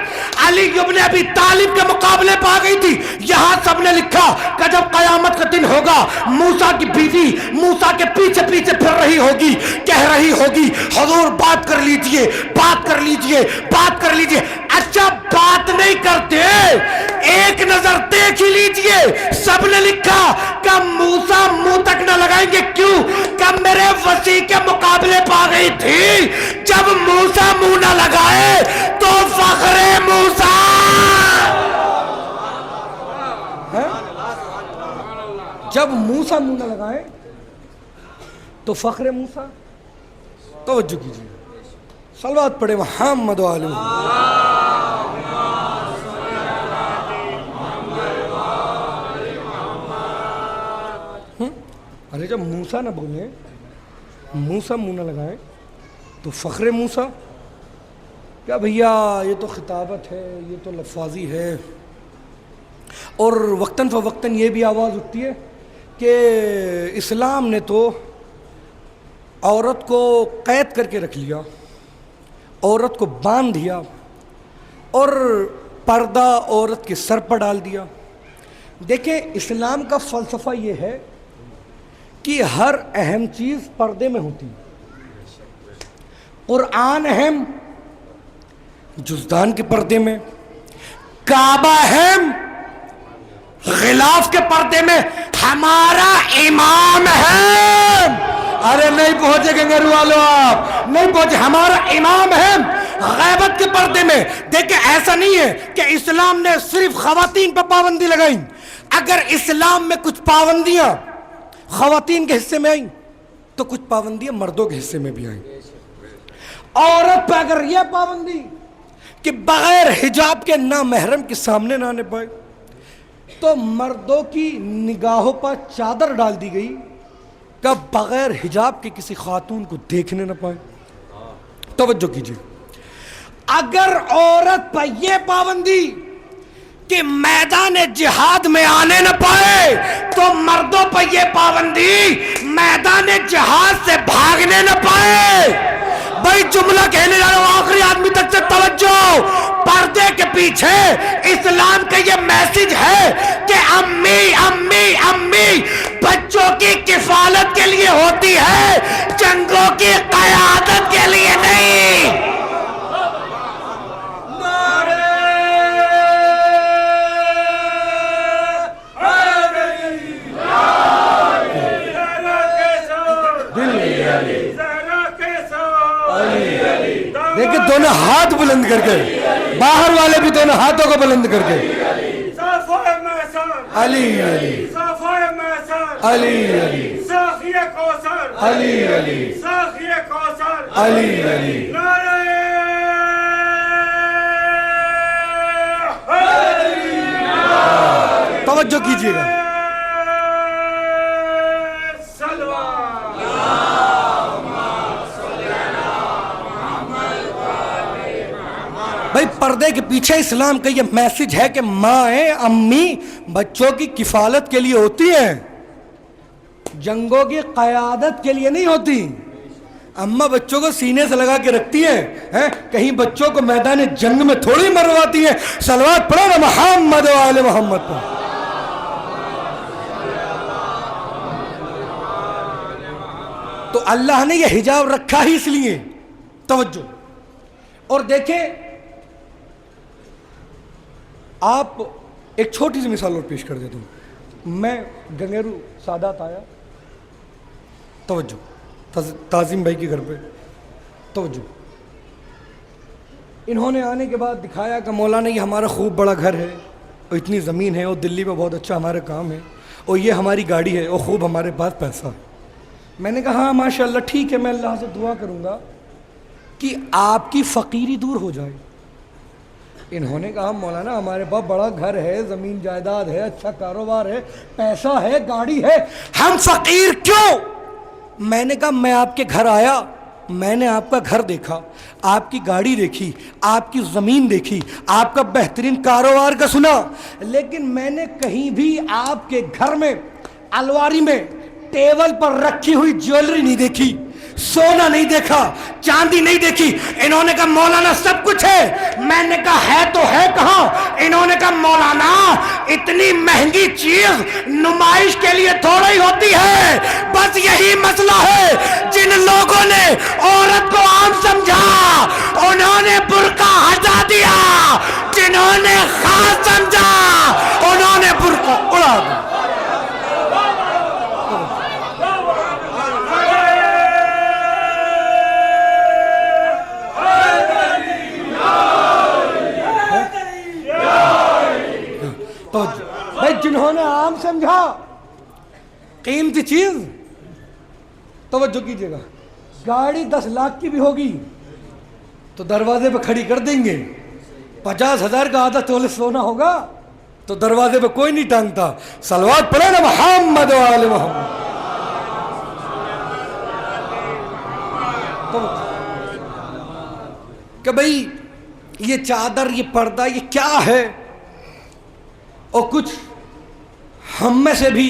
علی بن ابی طالب کے مقابلے پہ آ گئی تھی۔ یہاں سب نے لکھا کہ جب قیامت کا دن ہوگا موسیٰ کی بیوی موسیٰ کے پیچھے پیچھے پھر رہی ہوگی، کہہ رہی ہوگی حضور بات کر لیجئے، بات کر لیجئے، بات کر لیجئے۔ اچھا بات نہیں کرتے، ایک نظر دیکھ ہی لیجئے۔ سب نے لکھا کہ موسیٰ منہ تک نہ لگائیں گے، کیوں کہ میرے وصی کے مقابلے پہ آ گئی تھی۔ جب موسیٰ منہ نہ لگائے تو فخر موسیٰ، جب موسیٰ منہ نہ لگائے تو فخر موسیٰ۔ توجہ کیجئے، صلوات پڑھے محمد و آل محمد۔ ارے جب موسیٰ نہ بولیں، موسیٰ منہ نہ لگائیں تو فخر موسیٰ کیا بھیا؟ یہ تو خطابت ہے، یہ تو لفاظی ہے. اور وقتاً فوقتاً یہ بھی آواز اٹھتی ہے کہ اسلام نے تو عورت کو قید کر کے رکھ لیا، عورت کو باندھ دیا اور پردہ عورت کے سر پر ڈال دیا. دیکھیں اسلام کا فلسفہ یہ ہے کہ ہر اہم چیز پردے میں ہوتی ہے. قرآن اہم جزدان کے پردے میں، کعبہ اہم غلاف کے پردے میں، ہمارا امام ہے. ارے نہیں پہنچے گنگرو والو، آپ نہیں پہنچے. ہمارا امام ہے غیبت کے پردے میں. دیکھیں ایسا نہیں ہے کہ اسلام نے صرف خواتین پر پابندی لگائی. اگر اسلام میں کچھ پابندیاں خواتین کے حصے میں آئیں تو کچھ پابندیاں مردوں کے حصے میں بھی آئیں. عورت پہ اگر یہ پابندی کہ بغیر حجاب کے نامحرم کے سامنے نہ آنے پائے، تو مردوں کی نگاہوں پر چادر ڈال دی گئی کہ بغیر حجاب کے کسی خاتون کو دیکھنے نہ پائے. توجہ کیجیے. اگر عورت پر یہ پابندی کہ میدان جہاد میں آنے نہ پائے، تو مردوں پر یہ پابندی میدان جہاد سے بھاگنے نہ پائے. بھائی جملہ کہنے جا رہا ہوں آخری آدمی تک سے توجہ. پردے کے پیچھے اسلام کا یہ میسج ہے کہ امی امی امی بچوں کی کفالت کے لیے ہوتی ہے، جنگوں کی قیادت کے لیے نہیں. دیکھیں دونوں ہاتھ بلند کر کے، باہر والے بھی دونوں ہاتھوں کو بلند کر کے، علی علی علی علی علی علی توجہ کیجیے گا. بھائی پردے کے پیچھے اسلام کا یہ میسج ہے کہ مائیں امی بچوں کی کفالت کے لیے ہوتی ہیں، جنگوں کی قیادت کے لیے نہیں ہوتی. اماں بچوں کو سینے سے لگا کے رکھتی ہیں، کہیں بچوں کو میدان جنگ میں تھوڑی مرواتی ہیں. صلوات پڑھو نا محمد و آل محمد پر. تو اللہ نے یہ حجاب رکھا ہی اس لیے. توجہ. اور دیکھیں آپ ایک چھوٹی سی مثال اور پیش کر دیتا ہوں. میں گنگیرو سادات آیا، توجہ، تعظیم بھائی کے گھر پہ. توجہ. انہوں نے آنے کے بعد دکھایا کہ مولانا یہ ہمارا خوب بڑا گھر ہے اور اتنی زمین ہے اور دلی میں بہت اچھا ہمارا کام ہے اور یہ ہماری گاڑی ہے اور خوب ہمارے پاس پیسہ ہے. میں نے کہا ہاں ماشاء اللہ ٹھیک ہے، میں اللہ سے دعا کروں گا کہ آپ کی فقیری دور ہو جائے. انہوں نے کہا مولانا ہمارے پاس بڑا گھر ہے، زمین جائیداد ہے، اچھا کاروبار ہے، پیسہ ہے، گاڑی ہے، ہم فقیر کیوں؟ میں نے کہا میں آپ کے گھر آیا، میں نے آپ کا گھر دیکھا، آپ کی گاڑی دیکھی، آپ کی زمین دیکھی، آپ کا بہترین کاروبار کا سنا، لیکن میں نے کہیں بھی آپ کے گھر میں الماری میں ٹیبل پر رکھی ہوئی جیولری نہیں دیکھی، سونا نہیں دیکھا، چاندی نہیں دیکھی. انہوں نے کہا مولانا سب کچھ ہے. میں نے کہا ہے تو ہے کہاں؟ انہوں نے کہا مولانا اتنی مہنگی چیز نمائش کے لیے تھوڑا ہی ہوتی ہے. بس یہی مسئلہ ہے، جن لوگوں نے عورت کو عام سمجھا انہوں نے برقع ہٹا دیا، جنہوں نے خاص سمجھا انہوں نے برقع اڑا دیا. بھائی جنہوں نے عام سمجھا قیمتی چیز، توجہ کیجیے گا، گاڑی 10 لاکھ کی بھی ہوگی تو دروازے پہ کھڑی کر دیں گے. 50,000 کا آدھا تولے سونا ہوگا تو دروازے پہ کوئی نہیں ٹانگتا. صلوات پڑھو نا محمد و آل محمد. کہ بھئی یہ چادر یہ پردہ یہ کیا ہے، اور کچھ ہم میں سے بھی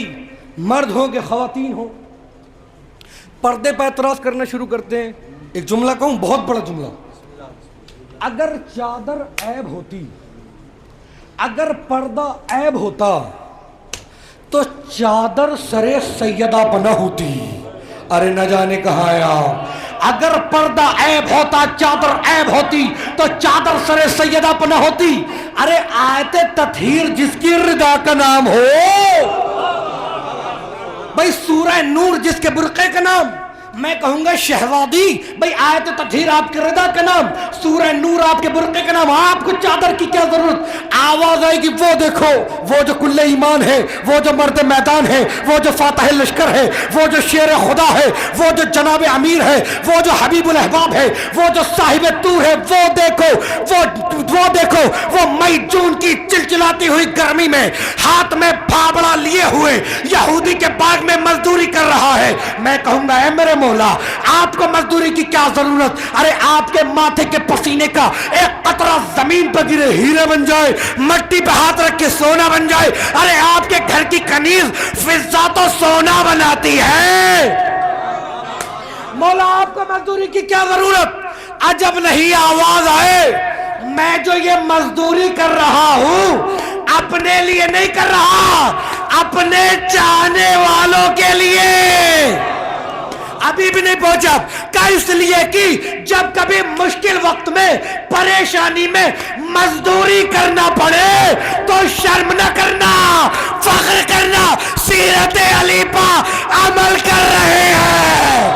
مرد ہوں کہ خواتین ہوں پردے پر اعتراض کرنا شروع کرتے ہیں. ایک جملہ کہوں، بہت بڑا جملہ، اگر چادر عیب ہوتی، اگر پردہ عیب ہوتا تو چادر سرے سیدہ پہ نہ ہوتی. ارے نہ جانے کہاں آیا. اگر پردہ عیب ہوتا، چادر عیب ہوتی تو چادر سرے سیدہ پہ نہ ہوتی. ارے آیت تطہیر جس کی رضا کا نام ہو، بھئی سورہ نور جس کے برقعے کا نام، میں کہوں گا شہزادی بھئی آیت تطہیر آپ کے رضا کا نام، سورہ نور آپ کے برقعے کا نام، آپ کو چادر کی کیا ضرورت. آواز آئے گی وہ دیکھو وہ جو کل ایمان ہے، وہ جو مرد میدان ہے، وہ جو فاتح لشکر ہے، وہ جو شیر خدا ہے، وہ جو جناب امیر ہے، وہ جو حبیب الاحباب ہے، وہ جو صاحب طور ہے، وہ دیکھو وہ دیکھو وہ مئی جون کی چلچلاتی ہوئی گرمی میں ہاتھ میں پھاوڑا لیے ہوئے یہودی کے باغ میں مزدوری کر رہا ہے. میں کہوں گا اے میرے مولا آپ کو مزدوری کی کیا ضرورت. ارے آپ کے ماتھے کے پسینے کا ایک قطرہ زمین پر گرے ہیرے بن جائے، مٹی پہ ہاتھ رکھ کے سونا بن جائے. ارے آپ کے گھر کی کنیز فضہ تو سونا بناتی ہے. مولا آپ کو مزدوری کی کیا ضرورت. عجب نہیں آواز آئے میں جو یہ مزدوری کر رہا ہوں اپنے لیے نہیں کر رہا، اپنے چاہنے والوں کے لیے. ابھی بھی نہیں پہنچا کہ اس لیے کہ جب کبھی مشکل وقت میں پریشانی میں مزدوری کرنا پڑے تو شرم نہ کرنا، فخر کرنا، سیرت علی پہ عمل کر رہے ہیں.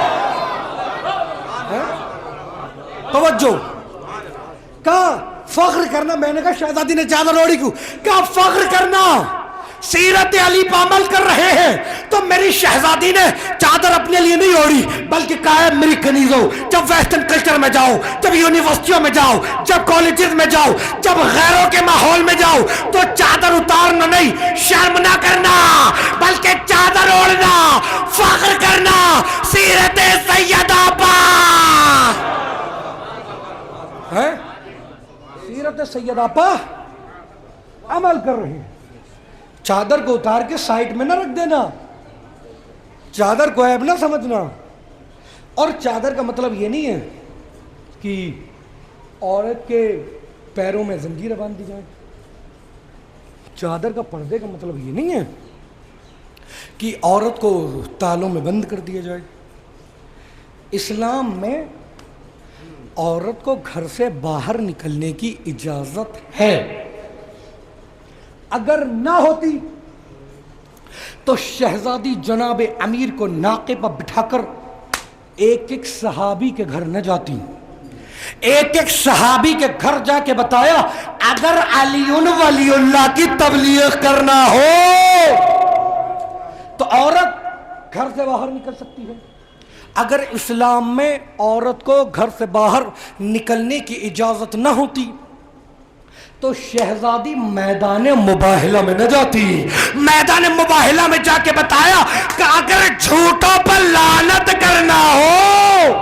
توجہ، کہا فخر کرنا. میں نے کہا شہزادی نے چادر اوڑھی کیوں؟ کہا فخر کرنا، سیرت علی پہ عمل کر رہے ہیں. تو میری شہزادی نے چادر اپنے لیے نہیں اوڑھی بلکہ کہا ہے میری کنیزوں جب ویسٹرن کلچر میں جاؤ، جب یونیورسٹیوں میں جاؤ، جب کالجز میں جاؤ، جب غیروں کے ماحول میں جاؤ تو چادر اتارنا نہیں، شرم نہ کرنا بلکہ چادر اوڑھنا، فخر کرنا سیرت سیدہ پہ. سیرت سیدہ پہ عمل کر رہے ہیں. چادر کو اتار کے سائٹ میں نہ رکھ دینا، چادر کو عیب نہ سمجھنا. اور چادر کا مطلب یہ نہیں ہے کہ عورت کے پیروں میں زنجیریں باندھ دی جائیں. چادر کا پردے کا مطلب یہ نہیں ہے کہ عورت کو تالوں میں بند کر دیا جائے. اسلام میں عورت کو گھر سے باہر نکلنے کی اجازت ہے. اگر نہ ہوتی تو شہزادی جناب امیر کو ناقے پر بٹھا کر ایک ایک صحابی کے گھر نہ جاتی، ایک ایک صحابی کے گھر جا کے بتایا اگر علی ولی اللہ کی تبلیغ کرنا ہو تو عورت گھر سے باہر نکل سکتی ہے. اگر اسلام میں عورت کو گھر سے باہر نکلنے کی اجازت نہ ہوتی تو شہزادی میدان مباہلہ میں نہ جاتی. میدان مباہلہ میں جا کے بتایا کہ اگر جھوٹوں پر لعنت کرنا ہو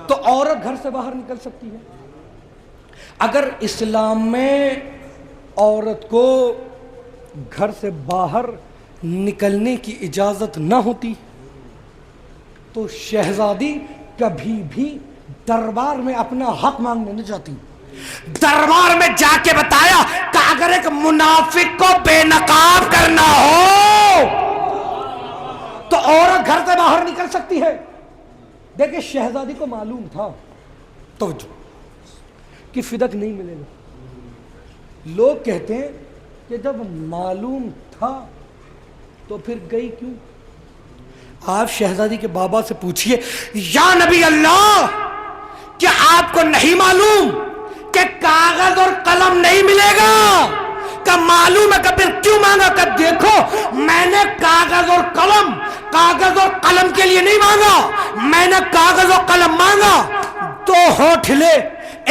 تو عورت گھر سے باہر نکل سکتی ہے. اگر اسلام میں عورت کو گھر سے باہر نکلنے کی اجازت نہ ہوتی تو شہزادی کبھی بھی دربار میں اپنا حق مانگنے نہ جاتی. دربار میں جا کے بتایا کہ اگر ایک منافق کو بے نقاب کرنا ہو تو عورت گھر سے باہر نکل سکتی ہے. دیکھیں شہزادی کو معلوم تھا توجہ کہ فدق نہیں ملے گا. لوگ کہتے ہیں کہ جب معلوم تھا تو پھر گئی کیوں. آپ شہزادی کے بابا سے پوچھئے یا نبی اللہ کیا آپ کو نہیں معلوم کہ کاغذ اور قلم نہیں ملے گا؟ کہ معلوم ہے کہ پھر کیوں مانگا؟ کہ دیکھو میں نے کاغذ اور قلم کے لیے نہیں مانگا، میں نے کاغذ اور قلم مانگا. دو ہونٹ ہلے،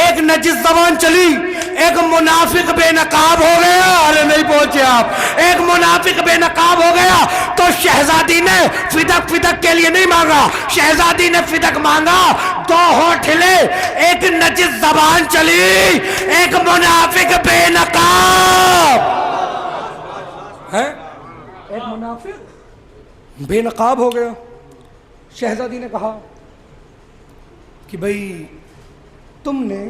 ایک نجس زبان چلی، ایک منافق بے نقاب ہو گیا. ارے نہیں پہنچے آپ. ایک منافق بے نقاب ہو گیا تو شہزادی نے فدق کے لیے نہیں مانگا، شہزادی نے فدق مانگا دو ہونٹ ہلے، ایک نجس زبان چلی، ایک منافق بے نقاب ہے، ایک منافق بے نقاب ہو گیا۔ شہزادی نے کہا کہ بھئی تم نے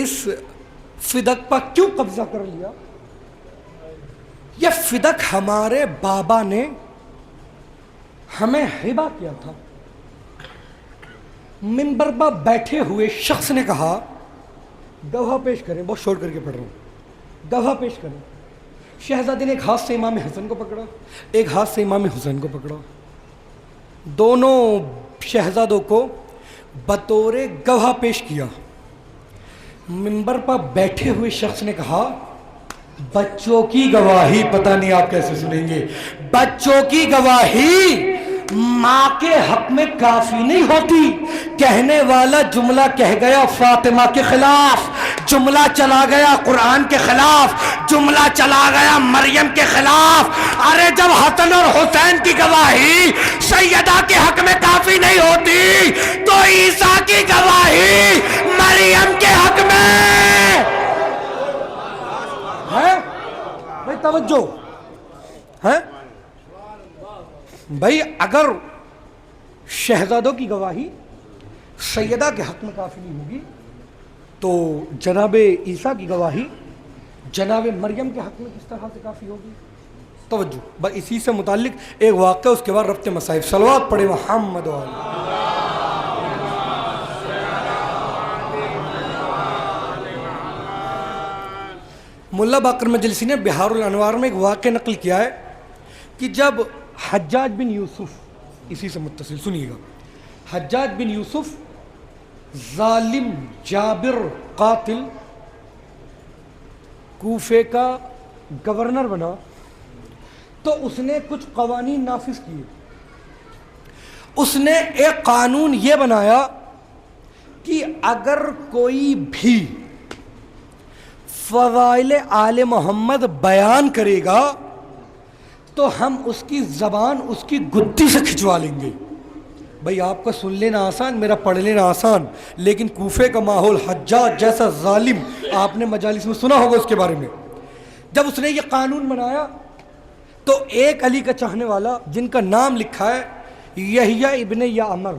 اس فدق پر کیوں قبضہ کر لیا؟ یہ فدق ہمارے بابا نے ہمیں ہبہ کیا تھا۔ منبر پر بیٹھے ہوئے شخص نے کہا گواہ پیش کریں، بہت شور کر کے پڑھ رہا ہوں، گواہ پیش کریں۔ شہزادی نے ایک ہاتھ سے امام حسن کو پکڑا، ایک ہاتھ سے امام حسین کو پکڑا، دونوں شہزادوں کو بطور گواہ پیش کیا۔ منبر پر بیٹھے ہوئے شخص نے کہا بچوں کی گواہی پتہ نہیں آپ کیسے سنیں گے، بچوں کی گواہی ماں کے حق میں کافی نہیں ہوتی۔ کہنے والا جملہ کہہ گیا فاطمہ کے خلاف، جملہ چلا گیا قرآن کے خلاف، جملہ چلا گیا مریم کے خلاف۔ ارے جب حسن اور حسین کی گواہی سیدہ کے حق میں کافی نہیں ہوتی تو عیسیٰ کی گواہی مریم کے حق میں ہے۔ بھائی توجہ ہے بھائی، اگر شہزادوں کی گواہی سیدہ کے حق میں کافی نہیں ہوگی تو جناب عیسیٰ کی گواہی جناب مریم کے حق میں کس طرح سے کافی ہوگی؟ توجہ، بس اسی سے متعلق ایک واقعہ، اس کے بعد ربط مصائب۔ صلوات پڑھے محمد علیہ۔ ملا باقر مجلسی نے بہار الانوار میں ایک واقعہ نقل کیا ہے کہ جب حجاج بن یوسف، اسی سے متصل سنیے گا، حجاج بن یوسف ظالم جابر قاتل کوفے کا گورنر بنا تو اس نے کچھ قوانین نافذ کیے۔ اس نے ایک قانون یہ بنایا کہ اگر کوئی بھی فضائل آل محمد بیان کرے گا تو ہم اس کی زبان اس کی گدی سے کھچوا لیں گے۔ بھئی آپ کا سن لینا آسان، میرا پڑھ لینا آسان، لیکن کوفے کا ماحول، حجاج جیسا ظالم، آپ نے مجالس میں سنا ہوگا اس کے بارے میں۔ جب اس نے یہ قانون بنایا تو ایک علی کا چاہنے والا جن کا نام لکھا ہے یحییٰ ابن یعمر،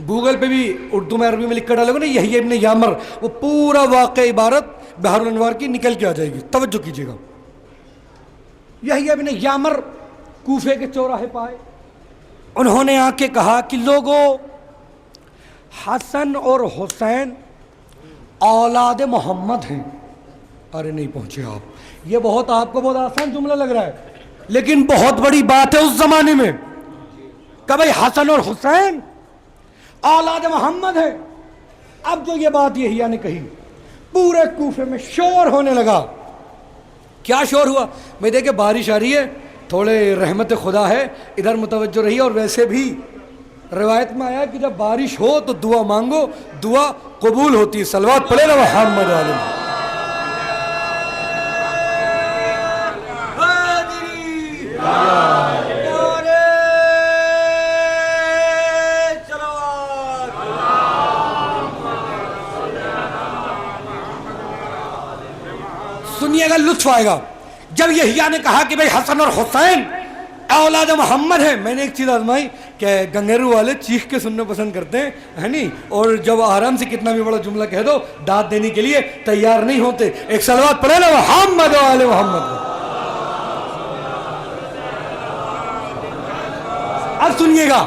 گوگل پہ بھی اردو میں عربی میں لکھ کر ڈالو گے نا یحییٰ ابن یعمر، وہ پورا واقعہ عبارت بہار الانوار کی نکل کے آ جائے گی، توجہ کیجیے گا۔ یحییٰ ابن یعمر کوفے کے چوراہے پائے، انہوں نے آ کے کہا کہ لوگوں، حسن اور حسین اولاد محمد ہیں۔ ارے نہیں پہنچے آپ، یہ بہت آپ کو بہت آسان جملہ لگ رہا ہے لیکن بہت بڑی بات ہے اس زمانے میں کہ بھائی حسن اور حسین اولاد محمد ہے۔ اب جو یہ بات یحییٰ نے کہی پورے کوفے میں شور ہونے لگا۔ کیا شور ہوا؟ میں دیکھے بارش آ رہی ہے، تھوڑے رحمت خدا ہے، ادھر متوجہ رہی، اور ویسے بھی روایت میں آیا کہ جب بارش ہو تو دعا مانگو، دعا قبول ہوتی ہے۔ صلوات پڑھے نا محمد علیہ۔ سنیے گا، لطف آئے گا۔ جب یحییٰ نے کہا کہ بھئی حسن اور حسین اولاد محمد ہیں، میں نے ایک چیز آزمائی کہ گنگیرو والے چیخ کے سننا پسند کرتے ہیں، ہے نہیں، اور جب آرام سے کتنا بھی بڑا جملہ کہہ دو داد دینے کے لیے تیار نہیں ہوتے۔ ایک صلوات پڑھے نا محمد و آل محمد۔ اب سنیے گا،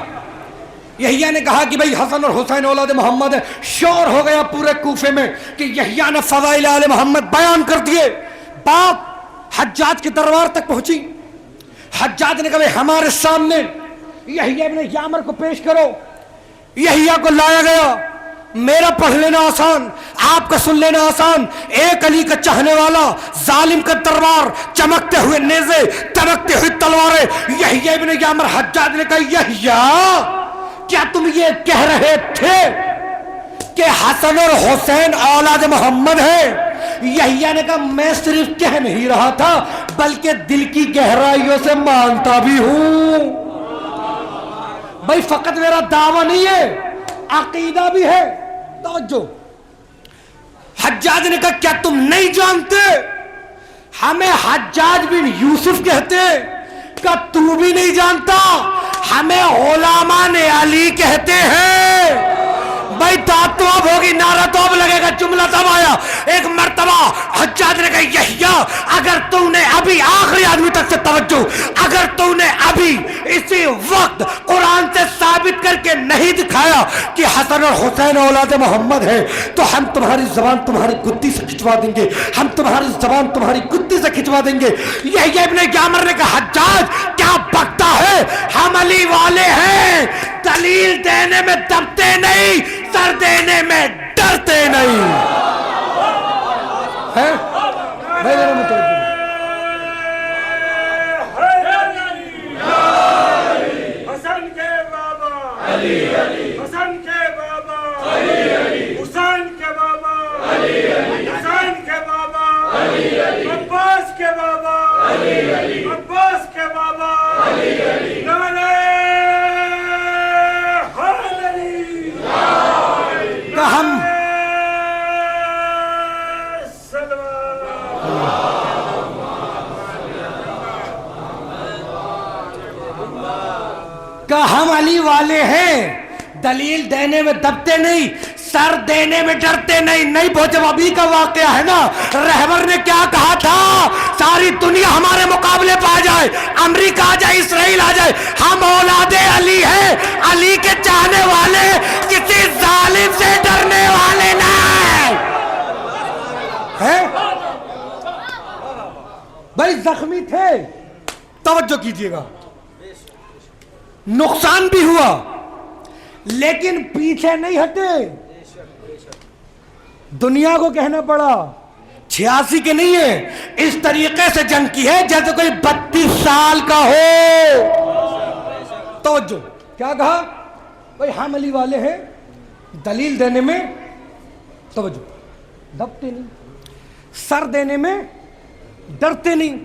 یحییٰ نے کہا کہ بھئی حسن اور حسین اولاد محمد ہے۔ شور ہو گیا پورے کوفے میں کہ یحییٰ نے فضائل آل محمد بیان کر دیے۔ بات حجاج کے دربار تک پہنچی۔ حجاج نے کہا بھئی ہمارے سامنے یحییٰ ابن یعمر کو پیش کرو۔ یحییٰ کو لایا گیا۔ میرا پڑھ لینا آسان، آپ کا سن لینا آسان۔ ایک علی کا چاہنے والا، ظالم کا دربار، چمکتے ہوئے نیزے، تمکتے ہوئے تلواریں۔ یحییٰ ابن یعمر، حجاج نے کہا یحییٰ کیا تم یہ کہہ رہے تھے کہ حسن اور حسین اولاد محمد ہیں؟ یحییٰ نے کہا میں صرف کہہ نہیں رہا تھا بلکہ دل کی گہرائیوں سے مانتا بھی ہوں۔ بھائی فقط میرا دعویٰ نہیں ہے، عقیدہ بھی ہے. توجہ. حجاج نے کہا کیا تم نہیں جانتے ہمیں حجاج بن یوسف کہتے؟ کہا تو بھی نہیں جانتا، ہمیں علماء نے علی کہتے ہیں. بھائی داد تو اب ہوگی، نعرہ تو اب لگے گا. جملہ تب آیا. ایک مرتبہ حجاج نے کہا یحییٰ اگر تو نے ابھی، آخری آدمی تک سے توجہ، اگر تو نے ابھی اسی وقت قرآن سے ثابت کر کے نہیں دکھایا کہ حسن اور حسین اولاد محمد ہے تو ہم تمہاری زبان تمہاری کتی سے کھچوا دیں گے، ہم تمہاری زبان تمہاری کتی سے کھچوا دیں گے. یحییٰ ابن یعمر نے کہا حجاج کیا بکتا ہے، ہم علی والے ہیں، دلیل دینے میں دبتے نہیں، سر دینے میں ڈرتے نہیں. ہے بھائی میرا متوجہ. حسن کے بابا علی، حسن کے بابا علی، حسین کے بابا علی، حسین کے بابا علی، عباس کے بابا علی، عباس کے بابا علی. نعرہ حیدری، کہ ہم کہ ہم علی والے ہیں، دلیل دینے میں دبتے نہیں، سر دینے میں ڈرتے نہیں. نہیں پہنچے ابھی کا واقعہ ہے نا. رہبر نے کیا کہا تھا، ساری دنیا ہمارے مقابلے پہ آ جائے، امریکہ آ جائے، اسرائیل آ جائے، ہم اولاد علی ہیں، علی کے چاہنے والے، کسی ظالم سے ڈرنے والے نہیں ہیں. بھائی زخمی تھے، توجہ کیجئے گا، نقصان بھی ہوا لیکن پیچھے نہیں ہٹے. دنیا کو کہنا پڑا 86 کے نہیں ہے، اس طریقے سے جنگ کی ہے جیسے کوئی 32 سال کا ہو. توجہ. کیا کہا بھائی ہم علی والے ہیں، دلیل دینے میں توجہ دبتے نہیں، سر دینے میں ڈرتے نہیں.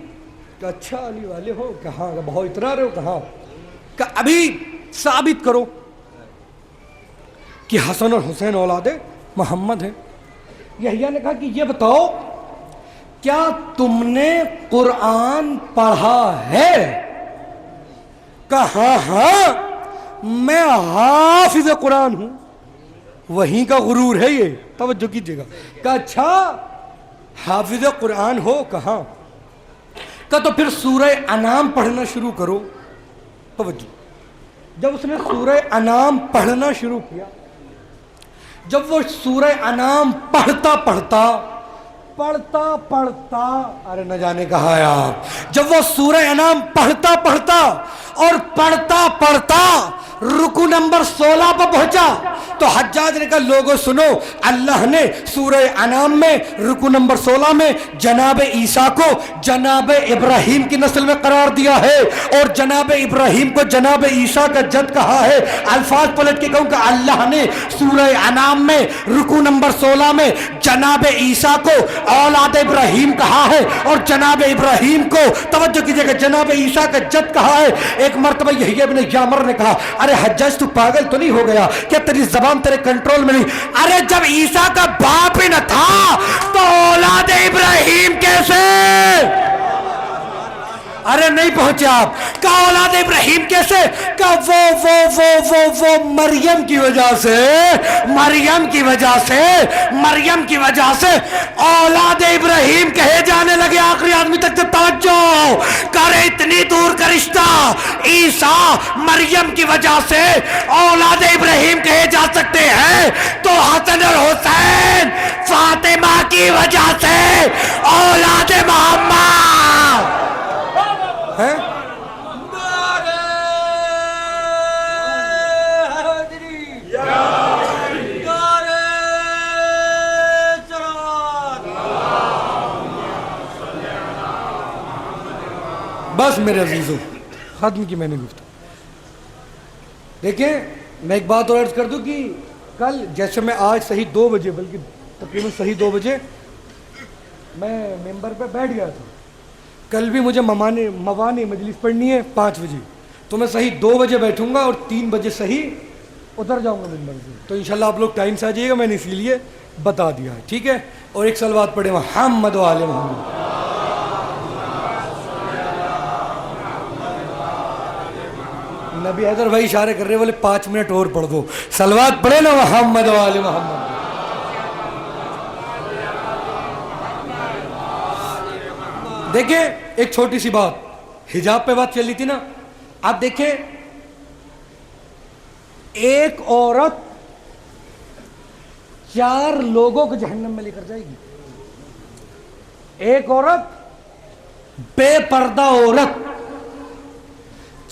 کہ اچھا علی والے ہو، کہاں بہت اترا رہے ہو، کہاں کہ ابھی ثابت کرو کہ حسن اور حسین اولاد محمد ہیں. یحییٰ نے کہا کہ یہ بتاؤ کیا تم نے قرآن پڑھا ہے؟ کہا ہاں میں حافظ قرآن ہوں. وہیں کا غرور ہے یہ، توجہ کیجئے گا. کہا اچھا حافظ قرآن ہو، کہاں؟ کہا تو پھر سورہ انعام پڑھنا شروع کرو. توجہ. جب اس نے سورہ انعام پڑھنا شروع کیا، جب وہ سورہ انعام پڑھتا ارے نہ جانے کہا ہے آپ، جب وہ سورہ انعام پڑھتا اور پڑھتا رکو نمبر 16 پر پہنچا تو حجاج نے کہا لوگوں سنو، اللہ نے سورہ انعام میں رکو نمبر 16 میں جناب عیسیٰ کو جناب ابراہیم کی نسل میں قرار دیا ہے اور جناب ابراہیم کو جناب عیسیٰ کا جد کہا ہے. الفاظ پلٹ کے کہوں کہ اللہ نے سورہ انعام میں رکو نمبر 16 میں جناب عیسیٰ کو اولاد ابراہیم کہا ہے اور جناب ابراہیم کو توجہ کیجئے کہ جناب عیسیٰ کا جد کہا ہے. ایک مرتبہ یحییٰ ابن یعمر نے کہا ارے حجاج تو پاگل تو نہیں ہو گیا کیا تیری زبان تیرے کنٹرول میں نہیں؟ ارے جب عیسیٰ کا باپ ہی نہ تھا تو اولاد ابراہیم کیسے؟ ارے نہیں پہنچے آپ. کہا اولاد ابراہیم کیسے؟ کہا وہ مریم کی وجہ سے اولاد ابراہیم کہے جانے لگے. آخری آدمی تک سے توجہ کرے، اتنی دور کا رشتہ عیسیٰ مریم کی وجہ سے اولاد ابراہیم کہے جا سکتے ہیں تو حسن اور حسین فاطمہ کی وجہ سے اولاد محمد ہے. نعرہ حیدری، نعرہ صلوات. بس میرے عزیزوں ختم کی میں نے گفتگو. دیکھیں میں ایک بات اور عرض کر دوں کہ کل جیسے میں آج صحیح 2 بجے بلکہ تقریباً صحیح 2 بجے میں ممبر پہ بیٹھ گیا تھا. کل بھی مجھے موانی مجلس پڑھنی ہے 5 بجے تو میں صحیح 2 بجے بیٹھوں گا اور 3 بجے صحیح اتر جاؤں گا منبر سے. تو انشاءاللہ آپ لوگ ٹائم سے آ جائیے گا, میں نے اسی لیے بتا دیا ہے, ٹھیک ہے. اور ایک صلوات پڑھے محمد و آل محمد. نبی حیدر بھائی اشارے کر رہے بولے 5 منٹ اور پڑھ دو, صلوات پڑھے نا محمد و آل محمد. دیکھیں ایک چھوٹی سی بات, حجاب پہ بات چل رہی تھی نا, آپ دیکھیں ایک عورت 4 لوگوں کو جہنم میں لے کر جائے گی. ایک عورت, بے پردہ عورت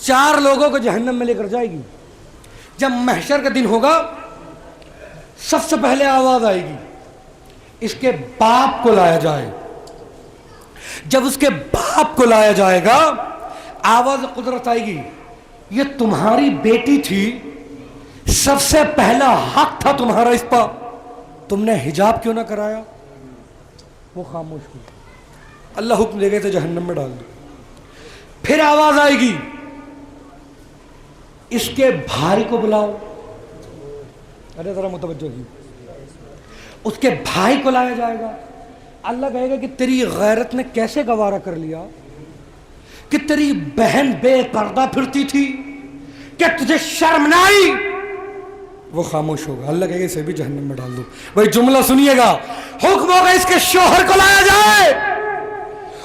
4 لوگوں کو جہنم میں لے کر جائے گی. جب محشر کا دن ہوگا سب سے پہلے آواز آئے گی, اس کے باپ کو لایا جائے. جب اس کے باپ کو لایا جائے گا آواز قدرت آئے گی, یہ تمہاری بیٹی تھی, سب سے پہلا حق تھا تمہارا اس پر, تم نے حجاب کیوں نہ کرایا. وہ خاموش ہوئی. اللہ حکم دے گئے تھے جہنم میں ڈال دو. پھر آواز آئے گی, اس کے بھائی کو بلاؤ. ارے ذرا متوجہ کی. اس کے بھائی کو لایا جائے گا. اللہ کہے گا کہ تیری غیرت نے کیسے گوارا کر لیا کہ تیری بہن بے پردہ پھرتی تھی, کہ تجھے شرم نہ آئی. وہ خاموش ہوگا. اللہ کہے گا اسے بھی جہنم میں ڈال دو. بھائی جملہ سنیے گا, حکم ہوگا اس کے شوہر کو لایا جائے,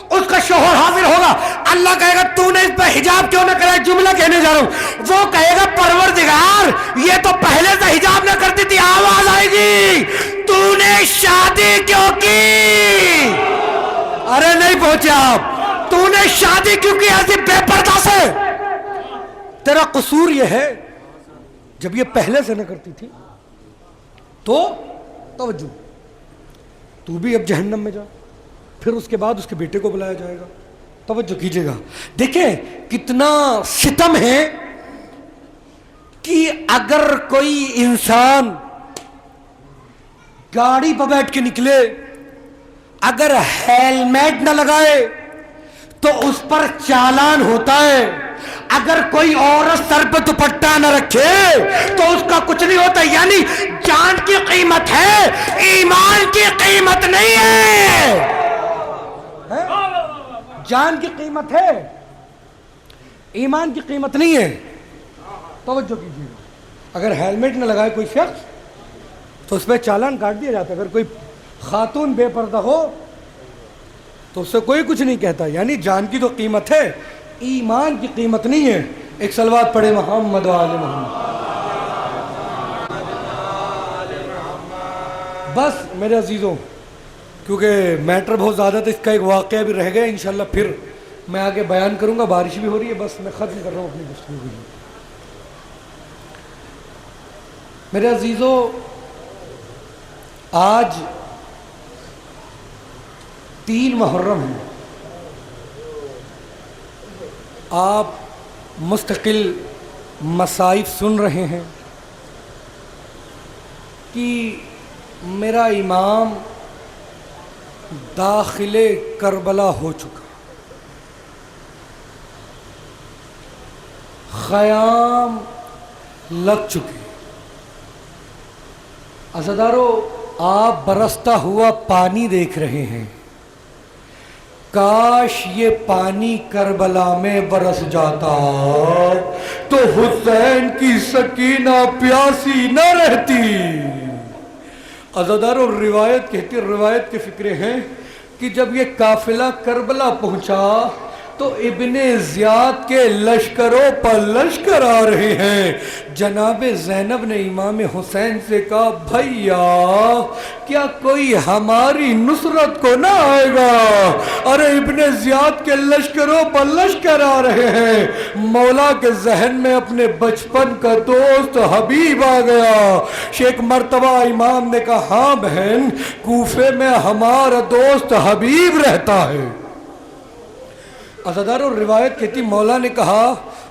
اس کا شوہر حاضر ہوگا. اللہ کہے گا تو نے اس پہ حجاب کیوں نہ کرا. جملہ کہنے جا رہا ہوں. وہ کہے گا پروردگار یہ تو پہلے سے حجاب نہ کرتی تھی. آواز آئے گی تو نے شادی کیوں کی. ارے نہیں پہنچے آپ. تو نے شادی کیوں کی ایسی بے پردہ سے. تیرا قصور یہ ہے جب یہ پہلے سے نہ کرتی تھی تو توجہ, تو بھی اب جہنم میں جا. پھر اس کے بعد اس کے بیٹے کو بلایا جائے گا. توجہ کیجئے گا. دیکھیں کتنا ستم ہے کہ اگر کوئی انسان گاڑی پہ بیٹھ کے نکلے, اگر ہیلمیٹ نہ لگائے تو اس پر چالان ہوتا ہے. اگر کوئی عورت سر پہ دوپٹہ نہ رکھے تو اس کا کچھ نہیں ہوتا. یعنی جان کی قیمت ہے, ایمان کی قیمت نہیں ہے. جان کی قیمت ہے, ایمان کی قیمت نہیں ہے. توجہ کیجیے. اگر ہیلمیٹ نہ لگائے کوئی شخص تو اس پہ چالان کاٹ دیا جاتا ہے. اگر کوئی خاتون بے پردہ ہو تو اس سے کوئی کچھ نہیں کہتا. یعنی جان کی تو قیمت ہے, ایمان کی قیمت نہیں ہے. ایک صلوات پڑھے محمد و آل محمد. بس میرے عزیزوں, کیونکہ میٹر بہت زیادہ تھا, اس کا ایک واقعہ بھی رہ گیا. انشاءاللہ پھر میں آگے بیان کروں گا. بارش بھی ہو رہی ہے, بس میں ختم کر رہا ہوں اپنی گفتگو کو. میرے عزیزوں, آج 3 محرم ہے. آپ مستقل مصائب سن رہے ہیں کہ میرا امام داخل کربلا ہو چکا, خیام لگ چکے. عزادارو, آپ برستا ہوا پانی دیکھ رہے ہیں. کاش یہ پانی کربلا میں برس جاتا تو حسین کی سکینہ پیاسی نہ رہتی. عزادارو, روایت کہتی, روایت کے فکرے ہیں کہ جب یہ قافلہ کربلا پہنچا تو ابن زیاد کے لشکروں پر لشکر آ رہے ہیں. جناب زینب نے امام حسین سے کہا, بھیا کیا کوئی ہماری نصرت کو نہ آئے گا. ارے ابن زیاد کے لشکروں پر لشکر آ رہے ہیں. مولا کے ذہن میں اپنے بچپن کا دوست حبیب آ گیا. ایک مرتبہ امام نے کہا, ہاں بہن, کوفے میں ہمارا دوست حبیب رہتا ہے. عزادارو, روایت کہتی مولا نے کہا,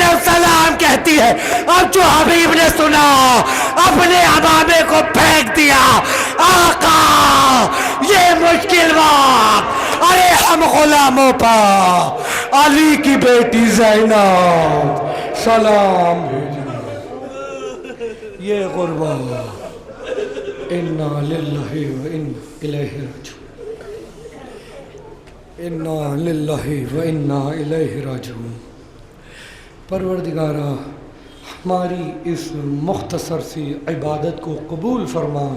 زینب سلام کہتی ہے. اب جو حبیب نے سنا اپنے امامے کو پھینک دیا. آقا یہ مشکل وقت، ارے ہم غلاموں پر علی کی بیٹی زینب سلام بھیجنا. یہ غربا انا للہ و انا الیہ راجعون، انا للہ و انا الیہ راجعون. پروردگارہ ہماری اس مختصر سی عبادت کو قبول فرما.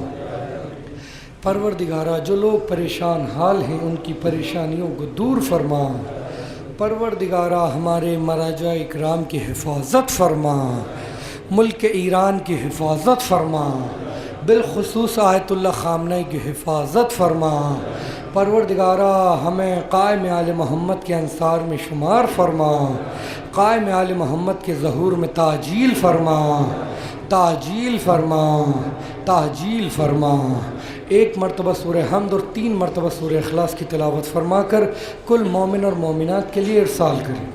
پروردگارہ جو لوگ پریشان حال ہیں ان کی پریشانیوں کو دور فرما. پروردگارہ ہمارے مراجع اکرام کی حفاظت فرما، ملک ایران کی حفاظت فرما، بالخصوص آیت اللہ خامنہ کی حفاظت فرما. پروردگارہ ہمیں قائم آل محمد کے انصار میں شمار فرما. قائم آل محمد کے ظہور میں تعجیل فرما، تعجیل فرما، تعجیل فرما. ایک مرتبہ سورہ حمد اور 3 مرتبہ سورہ اخلاص کی تلاوت فرما کر کل مومن اور مومنات کے لیے ارسال کریں.